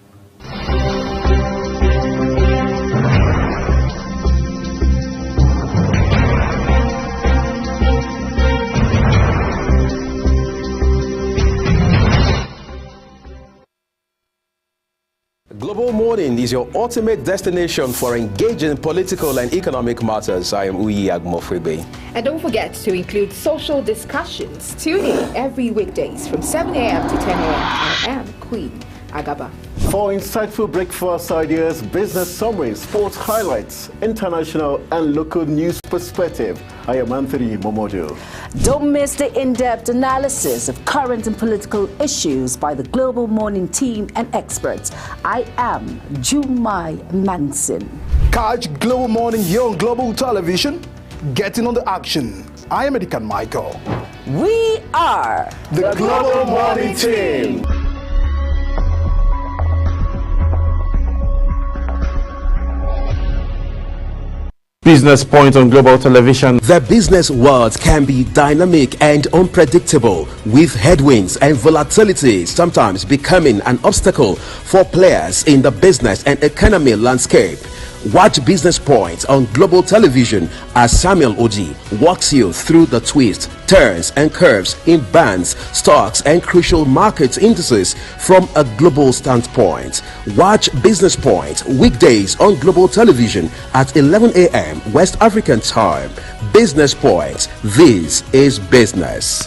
Global Morning is your ultimate destination for engaging political and economic matters. I am Uyi Agmofrebe. And don't forget to include social discussions. Tune in every weekdays from 7 a.m. to 10 a.m. I am Queen Agaba. For insightful breakfast ideas, business summaries, sports highlights, international and local news perspective, I am Anthony Momodu. Don't miss the in-depth analysis of current and political issues by the Global Morning team and experts. I am Jumai Manson. Catch Global Morning here on Global Television, getting on the action. I am Edikan Michael. We are the Global Morning team. Business Point on Global Television. The business world can be dynamic and unpredictable, with headwinds and volatility sometimes becoming an obstacle for players in the business and economy landscape. Watch Business Point on Global Television as Samuel Oji walks you through the twists, turns and curves in bonds, stocks and crucial market indices from a global standpoint. Watch Business Point weekdays on Global Television at 11 a.m. West African time. Business Point. This is business.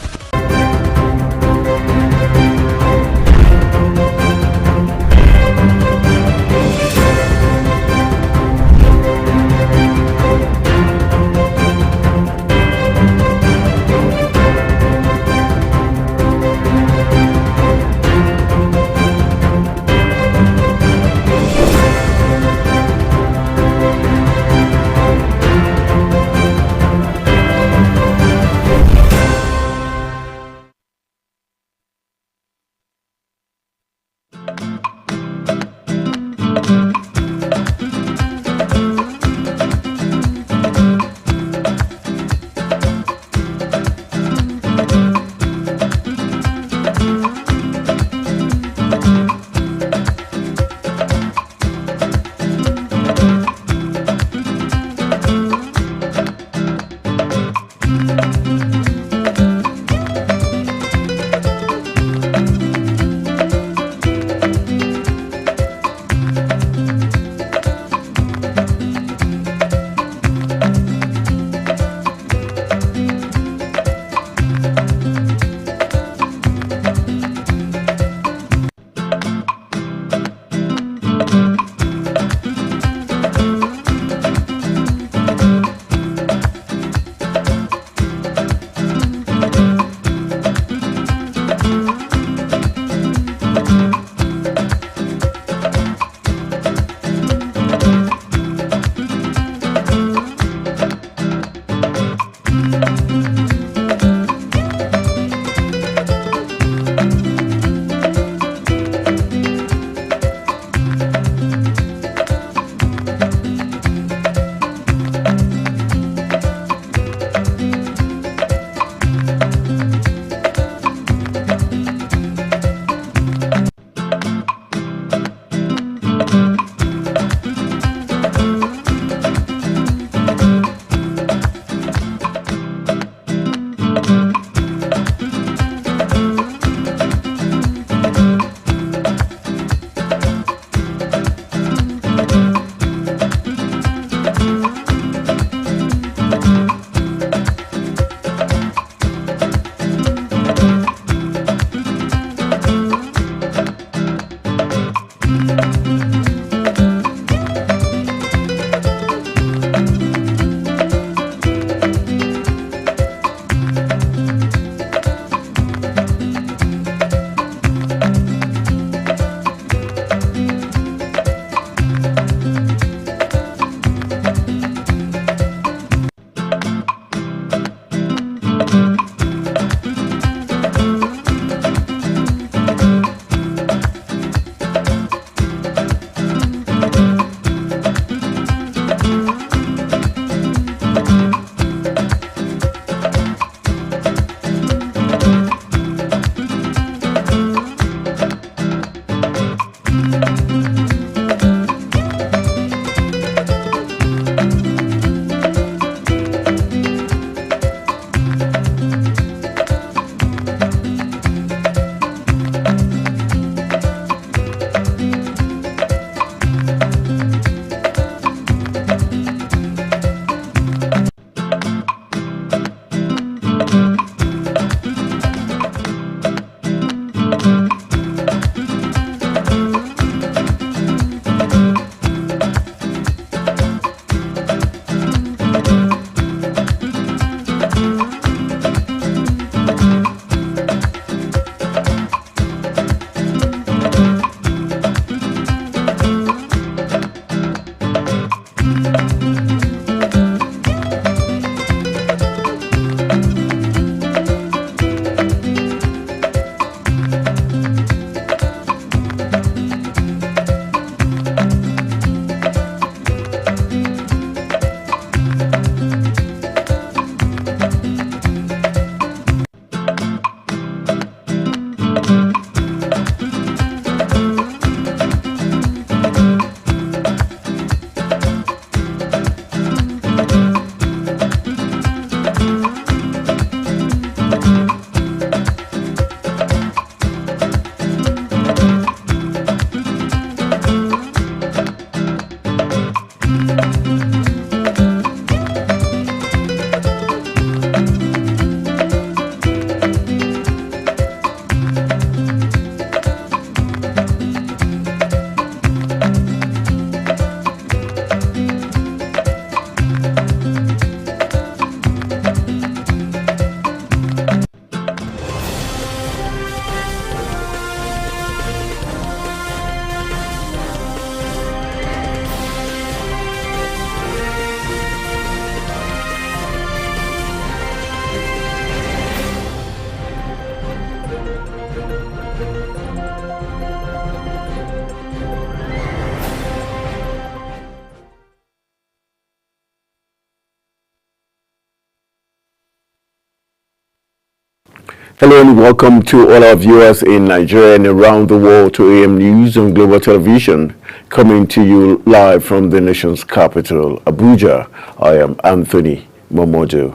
Hello and welcome to all our viewers in Nigeria and around the world to AM News on Global Television, coming to you live from the nation's capital, Abuja. I am Anthony Momodu.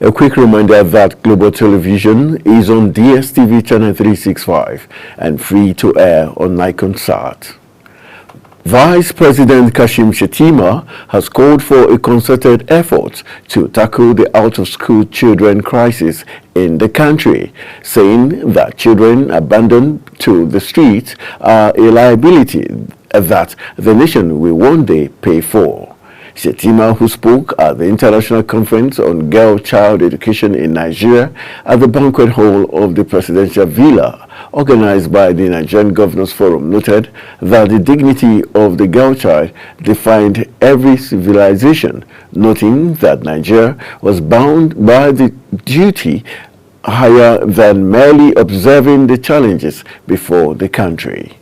A quick reminder that Global Television is on DSTV channel 365 and free to air on Nikonsat. Vice President Kashim Shettima has called for a concerted effort to tackle the out-of-school children crisis in the country, saying that children abandoned to the streets are a liability that the nation will one day pay for. Shettima, who spoke at the International Conference on Girl-Child Education in Nigeria at the banquet hall of the Presidential Villa, organized by the Nigerian Governors Forum, noted that the dignity of the girl child defined every civilization, noting that Nigeria was bound by the duty higher than merely observing the challenges before the country.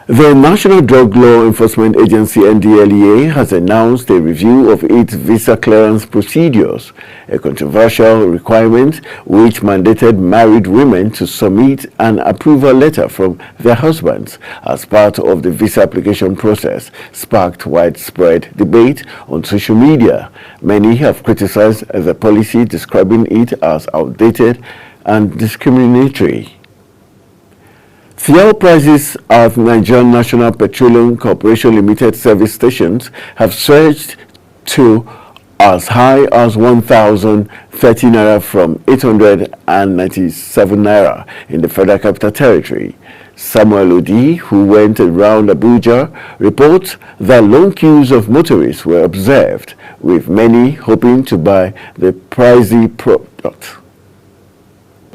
The National Drug Law Enforcement Agency (NDLEA) has announced a review of its visa clearance procedures, a controversial requirement which mandated married women to submit an approval letter from their husbands as part of the visa application process, sparked widespread debate on social media. Many have criticized the policy, describing it as outdated and discriminatory. Fuel prices at Nigerian National Petroleum Corporation Limited service stations have surged to as high as 1,030 naira from 897 naira in the Federal Capital Territory. Samuel Odi, who went around Abuja, reports that long queues of motorists were observed, with many hoping to buy the pricey product.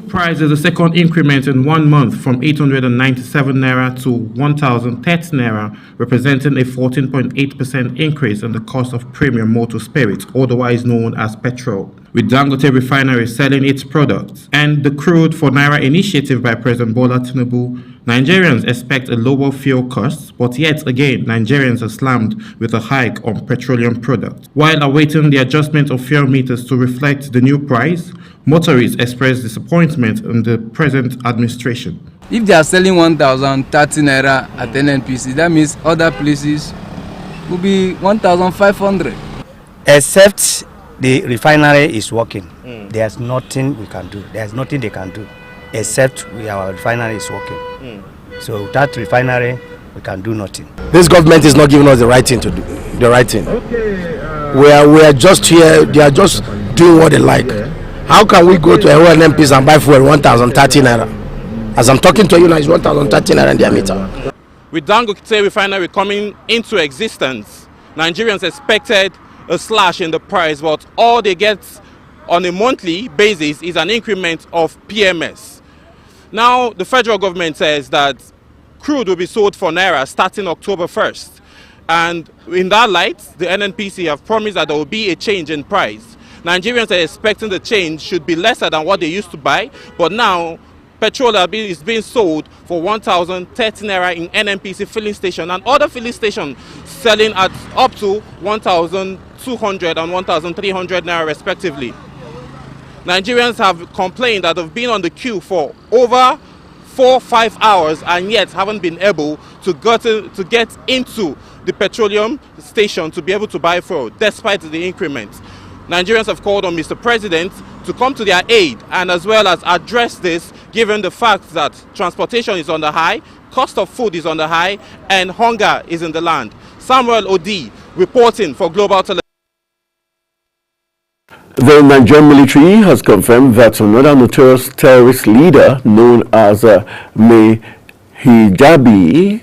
Price is a second increment in 1 month from 897 naira to 1,030 naira, representing a 14.8% increase in the cost of premium motor spirits, otherwise known as petrol. With Dangote Refinery selling its products and the Crude for Naira initiative by President Bola Tinubu, Nigerians expect a lower fuel cost, but yet again, Nigerians are slammed with a hike on petroleum products. While awaiting the adjustment of fuel meters to reflect the new price, motorists express disappointment in the present administration. If they are selling 1,030 naira at NNPC, that means other places will be 1,500. Except the refinery is working. There's nothing we can do. There's nothing they can do, except our refinery is working. So that refinery, we can do nothing. This government is not giving us the right thing to do. The right thing. We are just here. They are just doing what they like. How can we go to a NNPC and buy fuel 1,030 naira? As I'm talking to you now, it's 1,030 naira in their meter. With Dangote Refinery coming into existence, Nigerians expected a slash in the price, but all they get on a monthly basis is an increment of PMS. Now, the federal government says that crude will be sold for naira starting October 1st. And in that light, the NNPC have promised that there will be a change in price. Nigerians are expecting the change should be lesser than what they used to buy, but now petrol is being sold for 1,030 naira in NNPC filling station, and other filling stations selling at up to 1,200 and 1,300 naira respectively. Nigerians have complained that they've been on the queue for over 4-5 hours and yet haven't been able to get into the petroleum station to be able to buy fuel, despite the increment. Nigerians have called on Mr. President to come to their aid and as well as address this, given the fact that transportation is on the high, cost of food is on the high, and hunger is in the land. Samuel Odi reporting for Global Television. The Nigerian military has confirmed that another notorious terrorist leader known as May Hijabi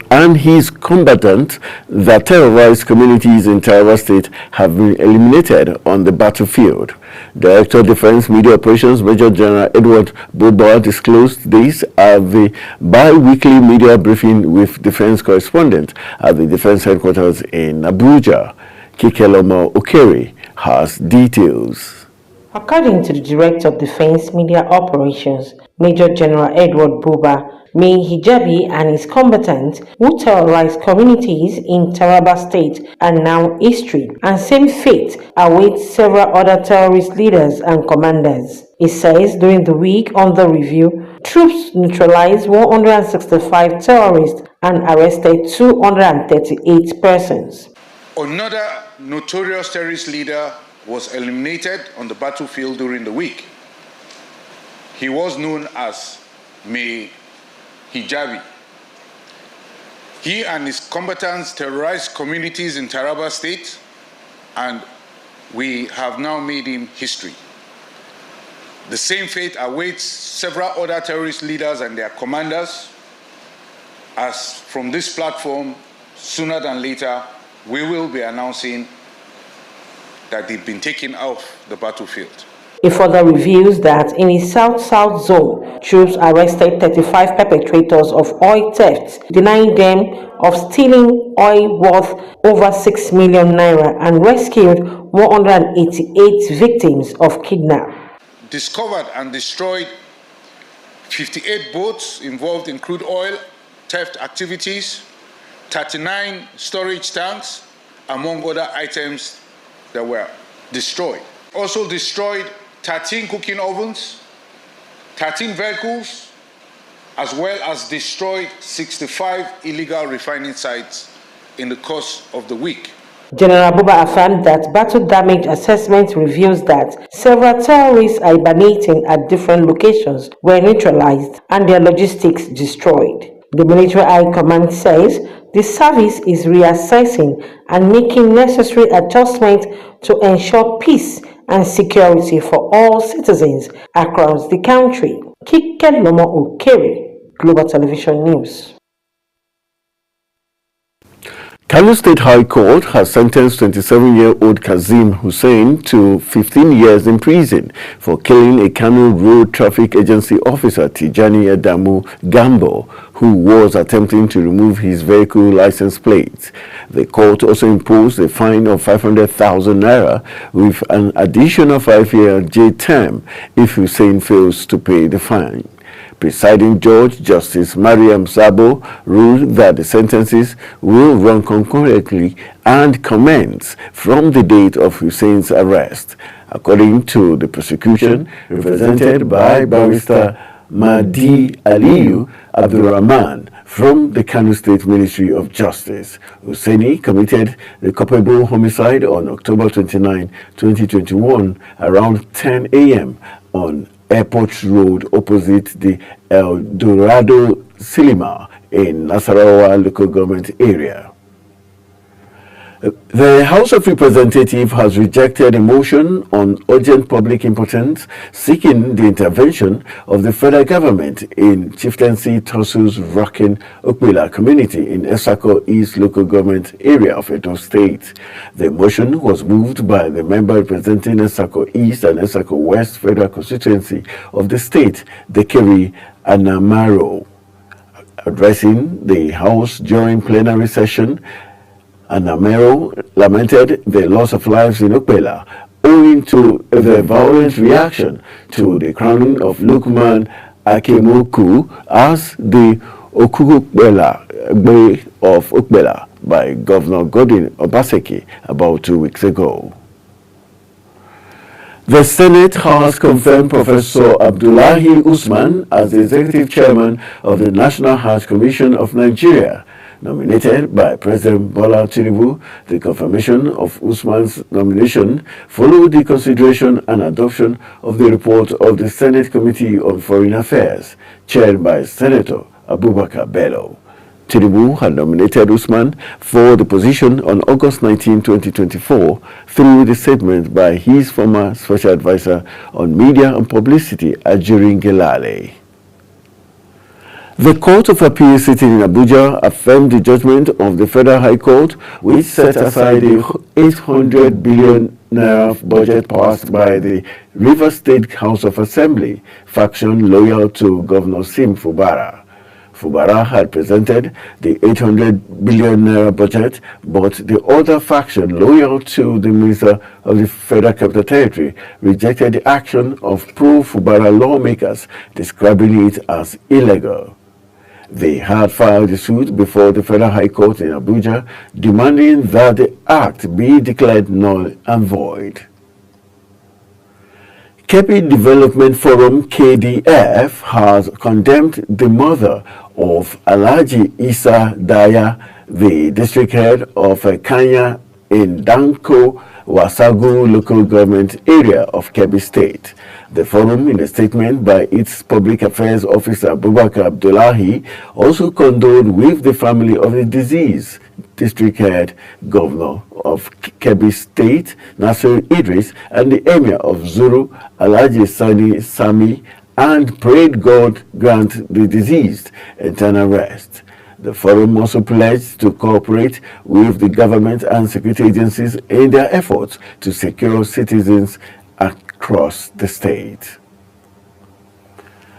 and his combatants that terrorized communities in Taraba State have been eliminated on the battlefield. Director of Defense Media Operations Major General Edward Boba disclosed this at the bi-weekly media briefing with defense correspondent at the defense headquarters in Abuja. Kikeloma Okere has details. According to the Director of Defense Media Operations, Major General Edward Buba, May Hijabi and his combatants who terrorized communities in Taraba State are now history, and same fate awaits several other terrorist leaders and commanders. It says during the week under review, troops neutralized 165 terrorists and arrested 238 persons. Another notorious terrorist leader was eliminated on the battlefield during the week. He was known as May Hijabi. He and his combatants terrorized communities in Taraba State, and we have now made him history. The same fate awaits several other terrorist leaders and their commanders, as from this platform, sooner than later, we will be announcing that they've been taken off the battlefield. It further reveals that in the South-South zone, troops arrested 35 perpetrators of oil thefts, denying them of stealing oil worth over 6 million naira, and rescued 188 victims of kidnapping. Discovered and destroyed 58 boats involved in crude oil theft activities, 39 storage tanks, among other items that were destroyed. Also destroyed 13 cooking ovens, 13 vehicles, as well as destroyed 65 illegal refining sites in the course of the week. General Buba affirmed that battle damage assessment reveals that several terrorists hibernating at different locations were neutralized and their logistics destroyed. The Military High Command says the service is reassessing and making necessary adjustments to ensure peace and security for all citizens across the country. Kike Lomo Okere, Global Television News. Kano State High Court has sentenced 27-year-old Kazim Hussein to 15 years in prison for killing a Kano Road Traffic Agency officer, Tijani Adamu Gambo, who was attempting to remove his vehicle license plate. The court also imposed a fine of 500,000 naira with an additional 5-year jail term if Hussein fails to pay the fine. Presiding Judge Justice Mariam Sabo ruled that the sentences will run concurrently and commence from the date of Hussein's arrest. According to the prosecution, represented by Barrister Mahdi Aliyu Abdurrahman from the Kano State Ministry of Justice, Husseini committed the culpable homicide on October 29, 2021 around 10 a.m. on Airport Road opposite the El Dorado Cinema in Nasarawa local government area. The House of Representatives has rejected a motion on urgent public importance seeking the intervention of the federal government in Chieftaincy Tosu's Rockin Okpila community in Esako East local government area of Edo State. The motion was moved by the member representing Esako East and Esako West federal constituency of the state, Dekeri Anamaro. Addressing the House during plenary session, Anamero lamented the loss of lives in Okpela owing to the violent reaction to the crowning of Lukman Akemoku as the Okukbela of Okpela by Governor Godwin Obaseki about 2 weeks ago. The Senate has confirmed Professor Abdullahi Usman as the Executive Chairman of the National Hajj Commission of Nigeria. Nominated by President Bola Tinubu, the confirmation of Usman's nomination followed the consideration and adoption of the report of the Senate Committee on Foreign Affairs, chaired by Senator Abubakar Bello. Tinubu had nominated Usman for the position on August 19, 2024, through the statement by his former Special Advisor on Media and Publicity, Ajurin Gelale. The Court of Appeal sitting in Abuja affirmed the judgment of the Federal High Court, which set aside the 800 billion naira budget passed by the Rivers State House of Assembly, faction loyal to Governor Sim Fubara. Fubara had presented the 800 billion naira budget, but the other faction loyal to the Minister of the Federal Capital Territory rejected the action of pro-Fubara lawmakers, describing it as illegal. They had filed a suit before the Federal High Court in Abuja, demanding that the act be declared null and void. Kebbi Development Forum KDF has condemned the murder of Alhaji Isa Daya, the district head of Kanya in Danko Wasagu local government area of Kebbi State. The forum, in a statement by its public affairs officer Abubakar Abdullahi, also condoled with the family of the deceased district head governor of Kebbi State, Nasir Idris, and the emir of Zuru, Alhaji Sani Sami, and prayed God grant the deceased eternal rest. The forum also pledged to cooperate with the government and security agencies in their efforts to secure citizens across the state.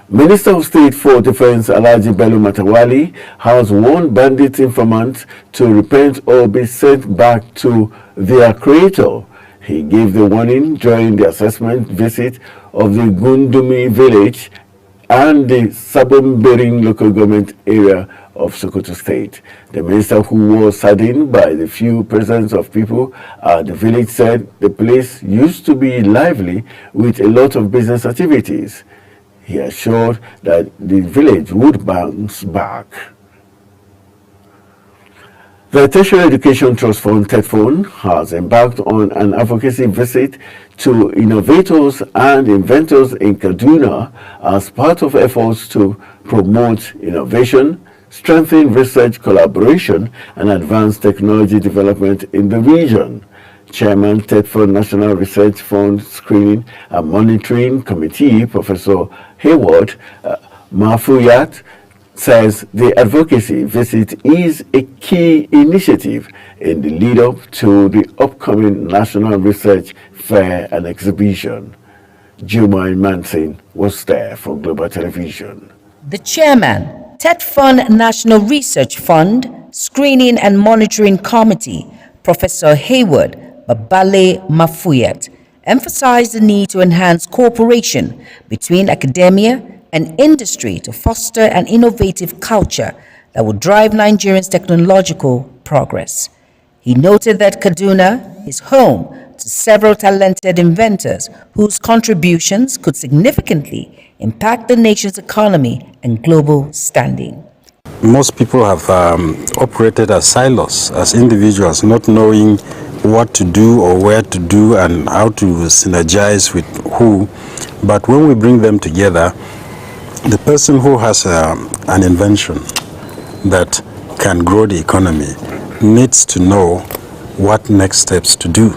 Minister of State for Defense Alhaji Bello Matawali has warned bandit informants to repent or be sent back to their creator. He gave the warning during the assessment visit of the Gundumi village and the Sabumbering local government area of Sokoto State. The minister, who was saddened by the few presence of people at the village, said the place used to be lively with a lot of business activities. He assured that the village would bounce back. The Tertiary Education Trust Fund, TETFund, has embarked on an advocacy visit to innovators and inventors in Kaduna as part of efforts to promote innovation, strengthen research collaboration, and advance technology development in the region. Chairman, TETFund National Research Fund Screening and Monitoring Committee, Professor Hayward Mafuyat, says the advocacy visit is a key initiative in the lead-up to the upcoming National Research Fair and Exhibition. Jumai Manson was there for Global Television. The chairman, TETFund National Research Fund Screening and Monitoring Committee, Professor Hayward Babale Mafuyat, emphasized the need to enhance cooperation between academia and industry to foster an innovative culture that would drive Nigeria's technological progress. He noted that Kaduna is home to several talented inventors whose contributions could significantly impact the nation's economy and global standing. Most people have operated as silos, as individuals, not knowing what to do or where to do and how to synergize with who. But when we bring them together, the person who has an invention that can grow the economy needs to know what next steps to do.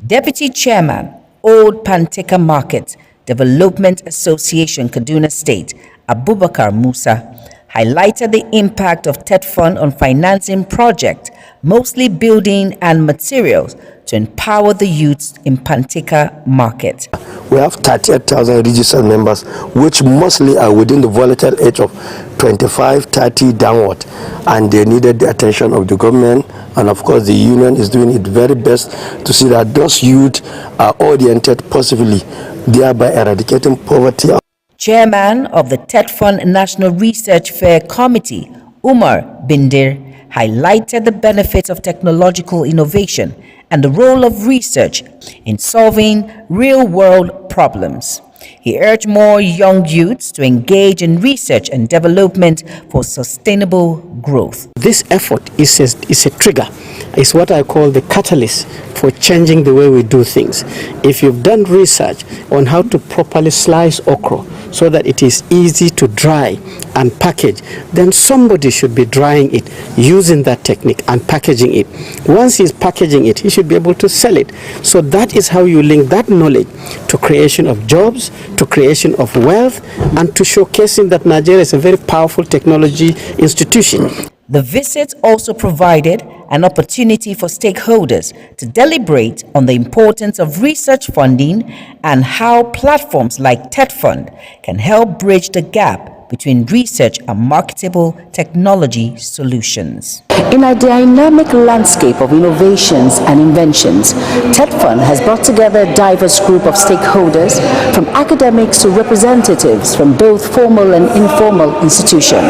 Deputy Chairman, Old Panteka Market Development Association, Kaduna State, Abubakar Musa, highlighted the impact of TETFund on financing projects, mostly building and materials, to empower the youths in Panteka Market. We have 38,000 registered members, which mostly are within the volatile age of 25, 30 downward, and they needed the attention of the government, and of course the union is doing its very best to see that those youth are oriented positively, thereby eradicating poverty. Chairman of the TETFund National Research Fair Committee, Umar Bindir, highlighted the benefits of technological innovation and the role of research in solving real-world problems. He urged more young youths to engage in research and development for sustainable growth. This effort is a trigger. It's what I call the catalyst for changing the way we do things. If you've done research on how to properly slice okra so that it is easy to dry and package, then somebody should be drying it using that technique and packaging it. Once he's packaging it, he should be able to sell it. So that is how you link that knowledge to creation of jobs, to creation of wealth, and to showcasing that Nigeria is a very powerful technology institution. The visit also provided an opportunity for stakeholders to deliberate on the importance of research funding and how platforms like TETFund can help bridge the gap between research and marketable technology solutions. In a dynamic landscape of innovations and inventions, TEDFund has brought together a diverse group of stakeholders, from academics to representatives from both formal and informal institutions.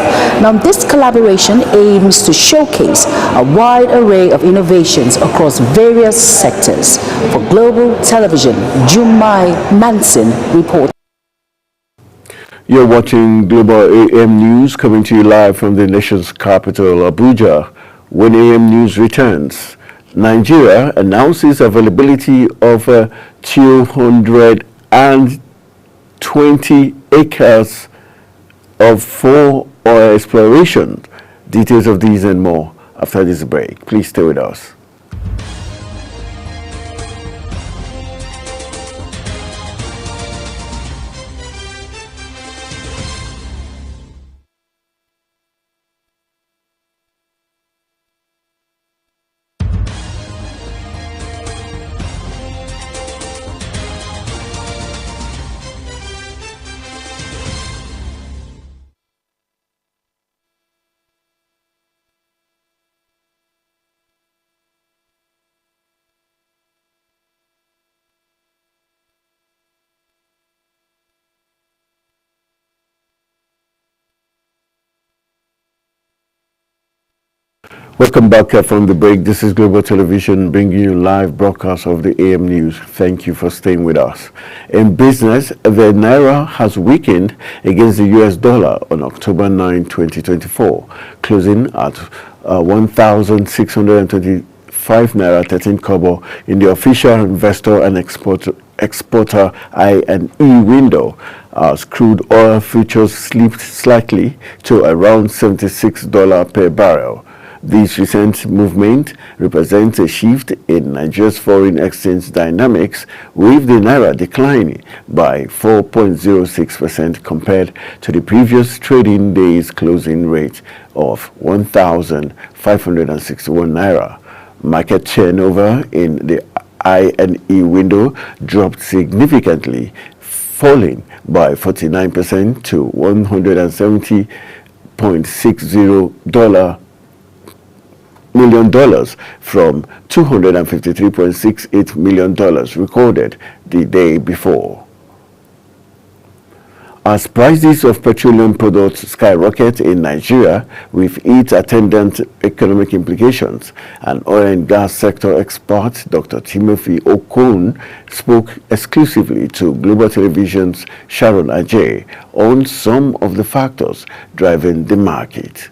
Now, this collaboration aims to showcase a wide array of innovations across various sectors. For Global Television, Jumai Manson reports. You're watching Global AM News, coming to you live from the nation's capital, Abuja. When AM News returns, Nigeria announces availability of 220 acres for oil exploration. Details of these and more after this break. Please stay with us. Welcome back from the break. This is Global Television bringing you live broadcast of the AM News. Thank you for staying with us. In business, the Naira has weakened against the US dollar on October 9, 2024, closing at 1,625 Naira 13 kobo in the official investor and exporter I&E window, as crude oil futures slipped slightly to around $76 per barrel. This recent movement represents a shift in Nigeria's foreign exchange dynamics, with the Naira declining by 4.06% compared to the previous trading day's closing rate of 1,561 Naira. Market turnover in the I&E window dropped significantly, falling by 49% to $170.60 million from $253.68 million recorded the day before. As prices of petroleum products skyrocket in Nigeria, with its attendant economic implications, an oil and gas sector expert, Dr. Timothy Okon, spoke exclusively to Global Television's Sharon Ajay on some of the factors driving the market.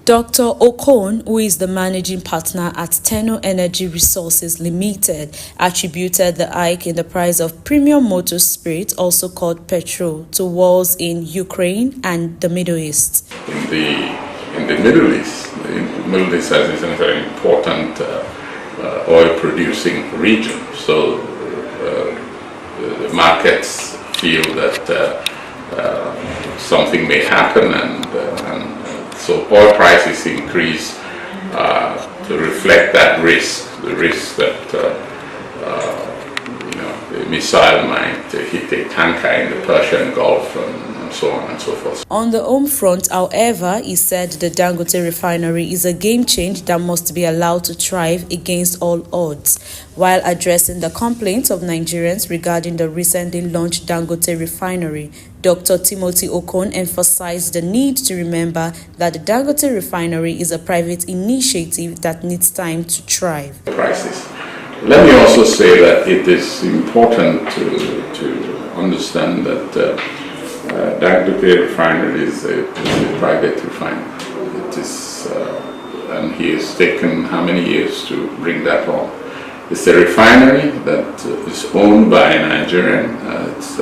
Dr. Okon, who is the managing partner at Tenor Energy Resources Limited, attributed the hike in the price of premium motor spirit, also called petrol, to wars in Ukraine and the Middle East. In the Middle East, is a very important oil-producing region. So the markets feel that something may happen, and so oil prices increase to reflect that risk, the risk that the missile might hit a tanker in the Persian Gulf, and so on and so forth. On the home front, however, he said the Dangote refinery is a game changer that must be allowed to thrive against all odds. While addressing the complaints of Nigerians regarding the recently launched Dangote refinery, Dr. Timothy Okon emphasized the need to remember that the Dangote refinery is a private initiative that needs time to thrive. Prices. Let me also say that it is important to understand that Dangote refinery is a private refinery. It is, and he has taken how many years to bring that on. It's a refinery that is owned by a Nigerian. It's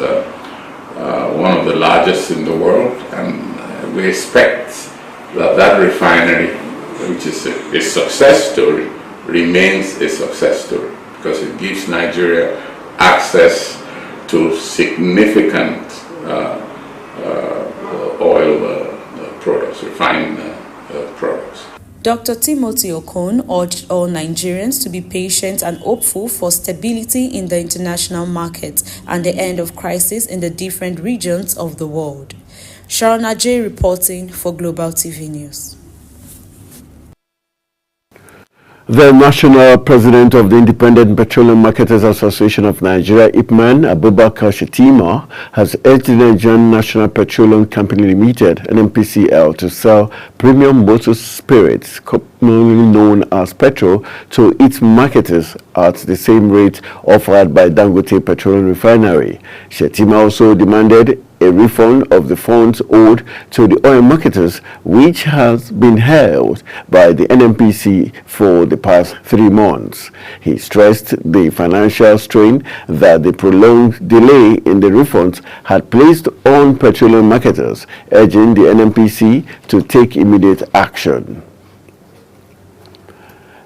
one of the largest in the world, and we expect that refinery, which is a success story, remains a success story, because it gives Nigeria access to significant oil products, refined products. Dr. Timothy Okon urged all Nigerians to be patient and hopeful for stability in the international market and the end of crisis in the different regions of the world. Sharon Ajay reporting for Global TV News. The National President of the Independent Petroleum Marketers Association of Nigeria, IPMAN, Abubakar Shetima, has urged the Nigerian National Petroleum Company Limited, NNPCL, to sell premium motor spirits, commonly known as petrol, to its marketers at the same rate offered by Dangote Petroleum Refinery. Shetima also demanded a refund of the funds owed to the oil marketers, which has been held by the NNPC for the past 3 months. He stressed the financial strain that the prolonged delay in the refunds had placed on petroleum marketers, urging the NNPC to take immediate action.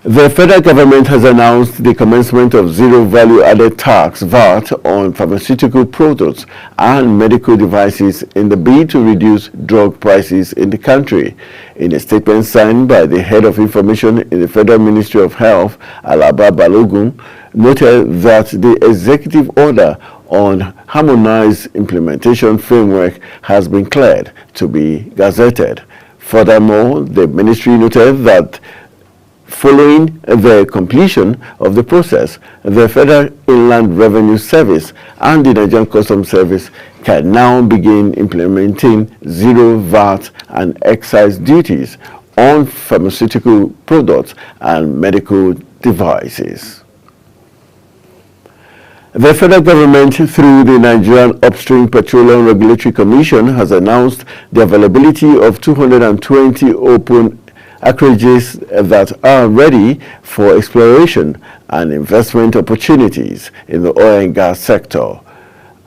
The federal government has announced the commencement of zero value-added tax VAT on pharmaceutical products and medical devices in the bid to reduce drug prices in the country. In a statement signed by the head of information in the Federal Ministry of Health, Alaba Balogun, noted that the executive order on harmonized implementation framework has been cleared to be gazetted. Furthermore, the ministry noted that following the completion of the process, the Federal Inland Revenue Service and the Nigerian Customs Service can now begin implementing zero VAT and excise duties on pharmaceutical products and medical devices. The federal government, through the Nigerian Upstream Petroleum Regulatory Commission, has announced the availability of 220 open acreages that are ready for exploration and investment opportunities in the oil and gas sector.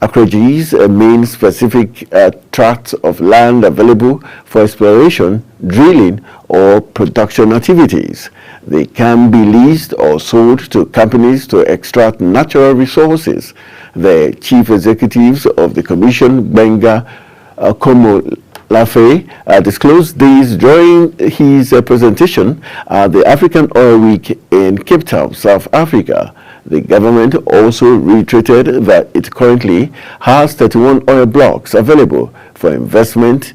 Acreages mean specific tracts of land available for exploration, drilling, or production activities. They can be leased or sold to companies to extract natural resources. The chief executives of the commission, Benga Komo Lafay, disclosed this during his presentation at the African Oil Week in Cape Town, South Africa. The government also reiterated that it currently has 31 oil blocks available for investment,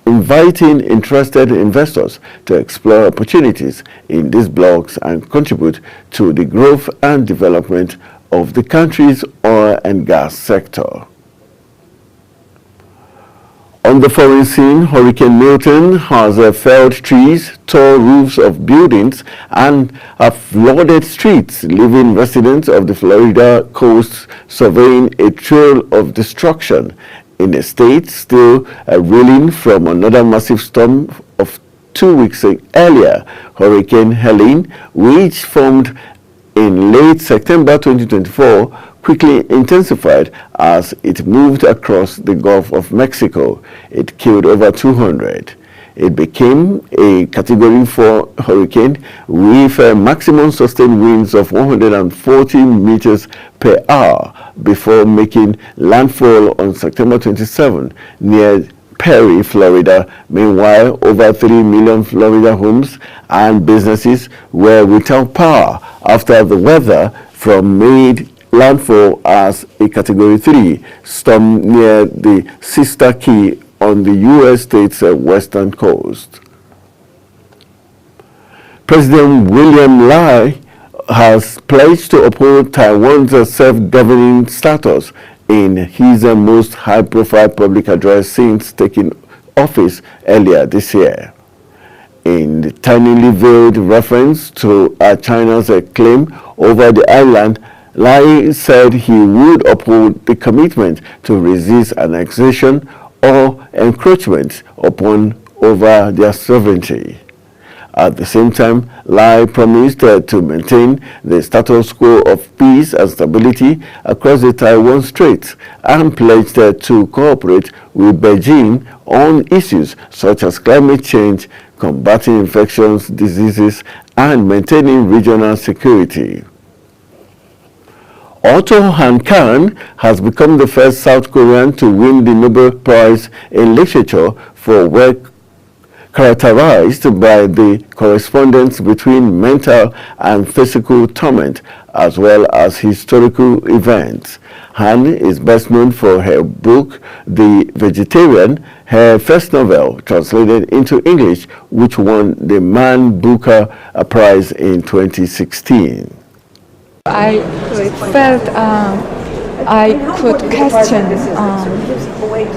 inviting interested investors to explore opportunities in these blocks and contribute to the growth and development of the country's oil and gas sector. On the foreign scene, Hurricane Milton has felled trees, tore roofs of buildings, and flooded streets, leaving residents of the Florida coast surveying a trail of destruction in a state still reeling from another massive storm of 2 weeks earlier, Hurricane Helene, which formed in late September 2024, quickly intensified as it moved across the Gulf of Mexico. It killed over 200. It became a Category 4 hurricane with maximum sustained winds of 140 meters per hour before making landfall on September 27 near Perry, Florida. Meanwhile, over 3 million Florida homes and businesses were without power after the weather from made landfall as a Category 3 storm near the Sister Key on the U.S. state's western coast. President William Lai has pledged to uphold Taiwan's self-governing status in his most high-profile public address since taking office earlier this year. In the tinily veiled reference to China's claim over the island, Lai said he would uphold the commitment to resist annexation or encroachment over their sovereignty. At the same time, Lai promised to maintain the status quo of peace and stability across the Taiwan Strait and pledged to cooperate with Beijing on issues such as climate change, combating infectious diseases, and maintaining regional security. Otto Han Kang has become the first South Korean to win the Nobel Prize in Literature for work characterized by the correspondence between mental and physical torment as well as historical events. Han is best known for her book, The Vegetarian, her first novel translated into English, which won the Man Booker Prize in 2016. I felt I could question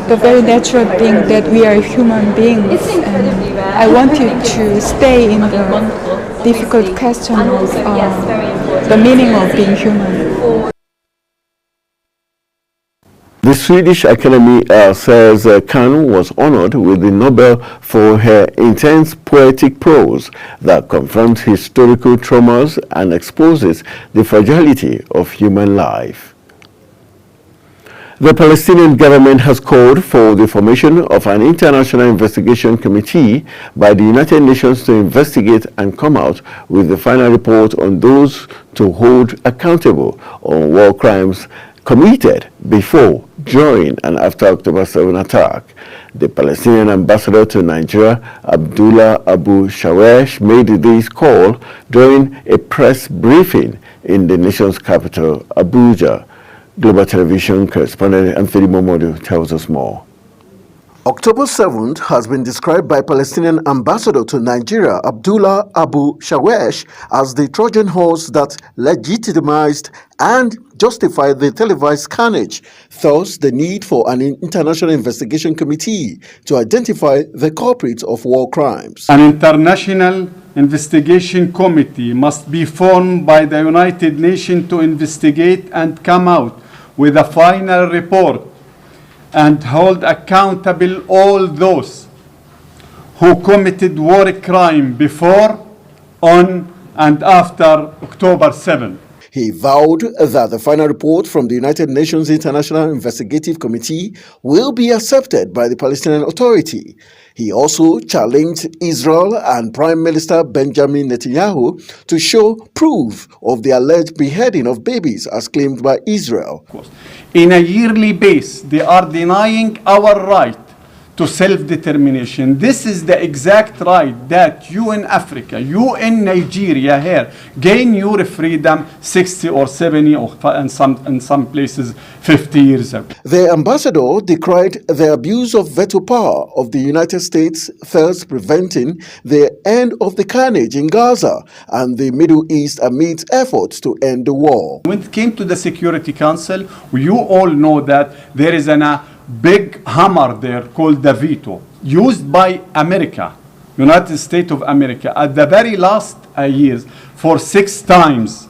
the very natural thing that we are human beings, and I wanted to stay in the difficult question of the meaning of being human. The Swedish Academy says Khan was honored with the Nobel for her intense poetic prose that confronts historical traumas and exposes the fragility of human life. The Palestinian government has called for the formation of an international investigation committee by the United Nations to investigate and come out with the final report on those to hold accountable on war crimes committed before, during, and after October 7 attack. The Palestinian ambassador to Nigeria, Abdullah Abu Shawesh, made this call during a press briefing in the nation's capital, Abuja. Global Television correspondent Anthony Momodu tells us more. October 7th has been described by Palestinian ambassador to Nigeria, Abdullah Abu Shawesh, as the Trojan horse that legitimized and justified the televised carnage. Thus, the need for an international investigation committee to identify the culprits of war crimes. An international investigation committee must be formed by the United Nations to investigate and come out with a final report and hold accountable all those who committed war crime before, on, and after October 7. He vowed that the final report from the United Nations International Investigative Committee will be accepted by the Palestinian Authority. He also challenged Israel and Prime Minister Benjamin Netanyahu to show proof of the alleged beheading of babies as claimed by Israel. In a yearly basis, they are denying our right to self-determination. This is the exact right that you in Africa, you in Nigeria here, gain your freedom 60 or 70 or in some places 50 years ago. The ambassador decried the abuse of veto power of the United States, thus preventing the end of the carnage in Gaza and the Middle East amidst efforts to end the war. When it came to the Security Council, you all know that there is a big hammer there called the veto, used by America, United States of America, at the very last years for 6 times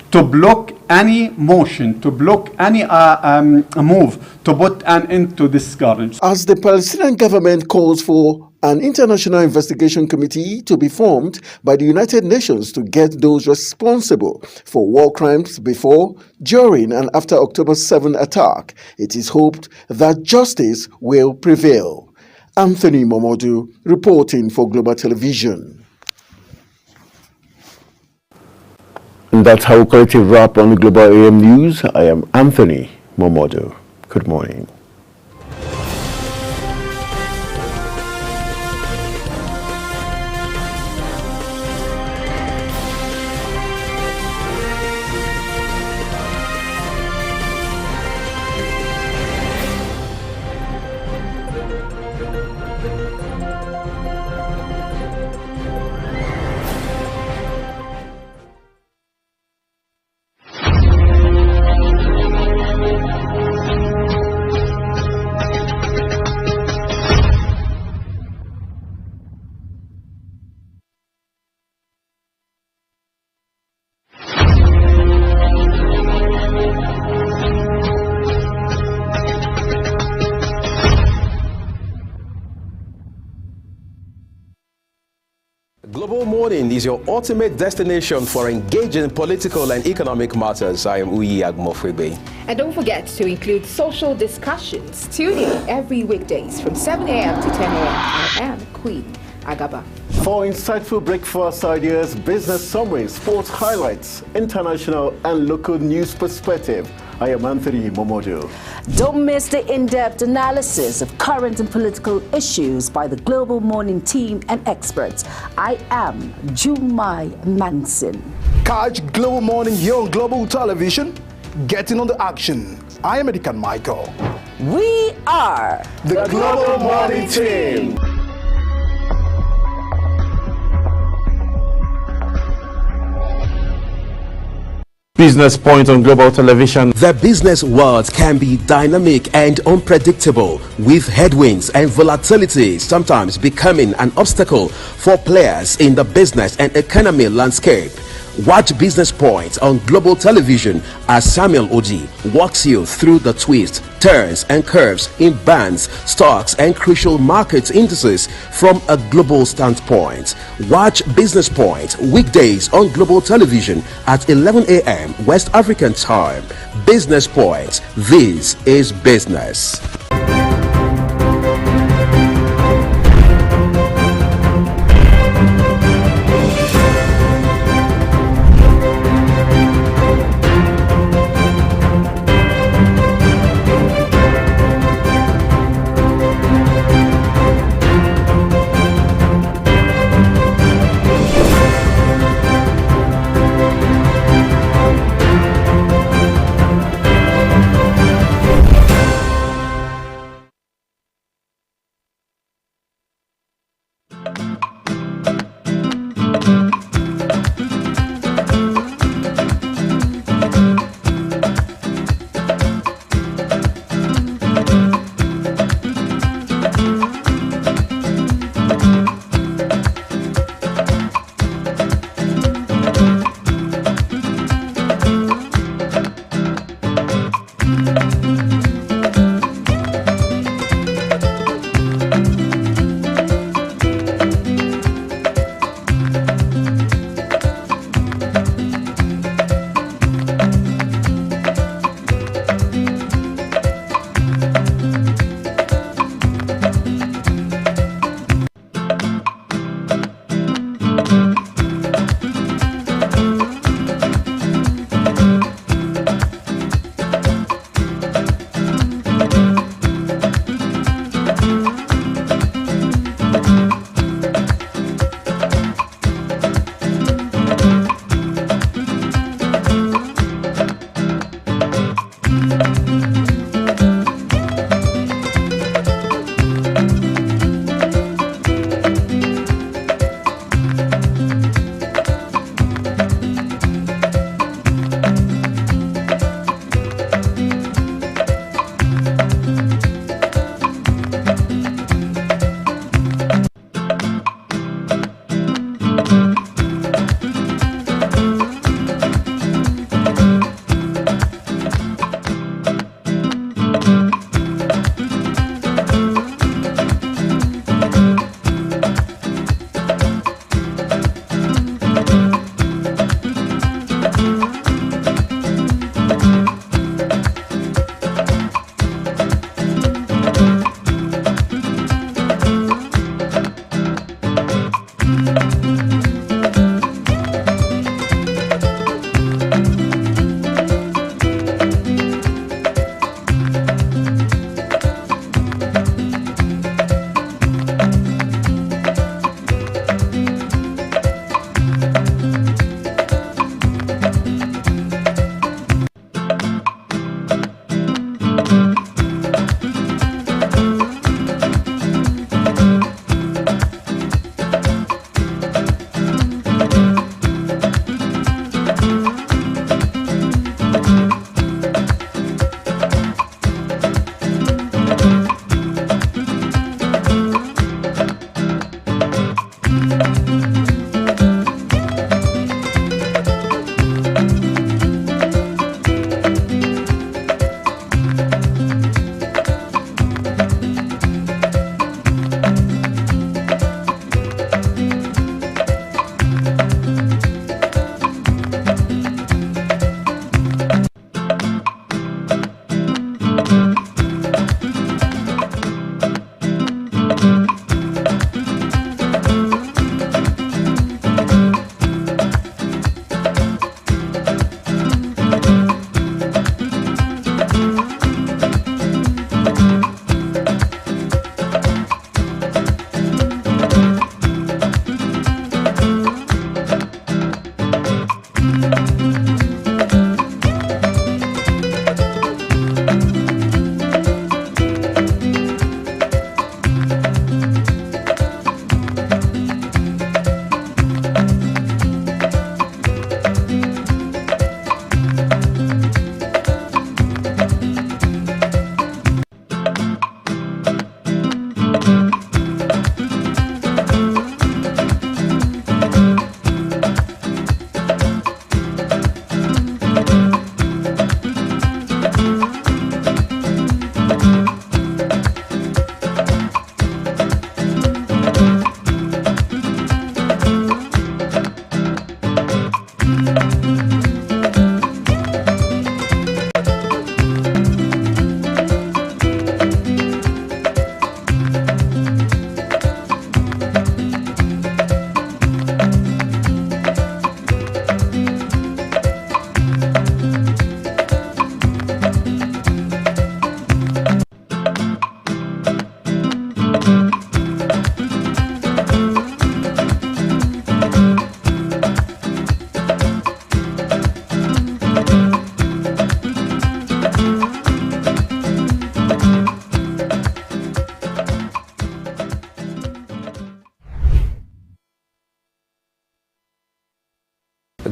to block any motion, to block any move to put an end to this carnage. As the Palestinian government calls for an international investigation committee to be formed by the United Nations to get those responsible for war crimes before, during, and after October 7 attack, it is hoped that justice will prevail. Anthony Momodu reporting for Global Television. And that's how we collective wrap on the Global AM News. I am Anthony Momodu. Good morning. Global Morning is your ultimate destination for engaging political and economic matters. I am Uyi Agmofrebe. And don't forget to include social discussions. Tune in every weekdays from 7 a.m. to 10 a.m. I am Queen Agaba. For insightful breakfast ideas, business summaries, sports highlights, international and local news perspective, I am Anthony Momodu. Don't miss the in-depth analysis of current and political issues by the Global Morning team and experts. I am Jumai Manson. Catch Global Morning here on Global Television. Get in on the action. I am Edikan Michael. We are the Global Morning Team. Business Point on Global Television. The business world can be dynamic and unpredictable, with headwinds and volatility sometimes becoming an obstacle for players in the business and economy landscape. Watch Business Point on Global Television as Samuel Oji walks you through the twists, turns and curves in bands, stocks and crucial market indices from a global standpoint. Watch Business Point weekdays on Global Television at 11 a.m. West African time. Business Point. This is business.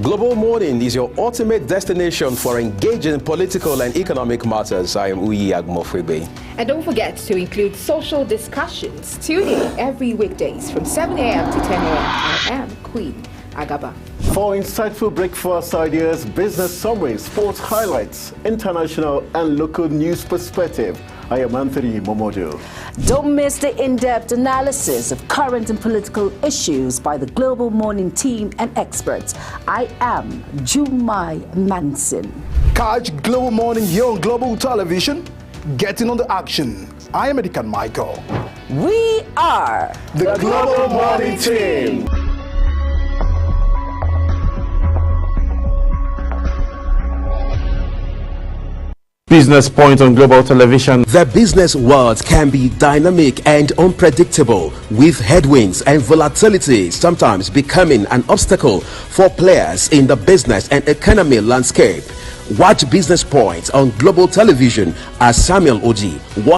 Global Morning is your ultimate destination for engaging political and economic matters. I am Uyi Agmofwebe. And don't forget to include social discussions. Tune in every weekdays from 7 a.m. to 10 a.m. I am Queen Agaba. For insightful breakfast ideas, business summaries, sports highlights, international and local news perspective, I am Anthony Momodu. Don't miss the in-depth analysis of current and political issues by the Global Morning team and experts. I am Jumai Manson. Catch Global Morning here on Global Television. Getting on the action. I am Edikan Michael. We are the Global Morning team. Business Point on Global Television. The business world can be dynamic and unpredictable, with headwinds and volatility sometimes becoming an obstacle for players in the business and economy landscape. Watch Business Point on Global Television as Samuel Oji.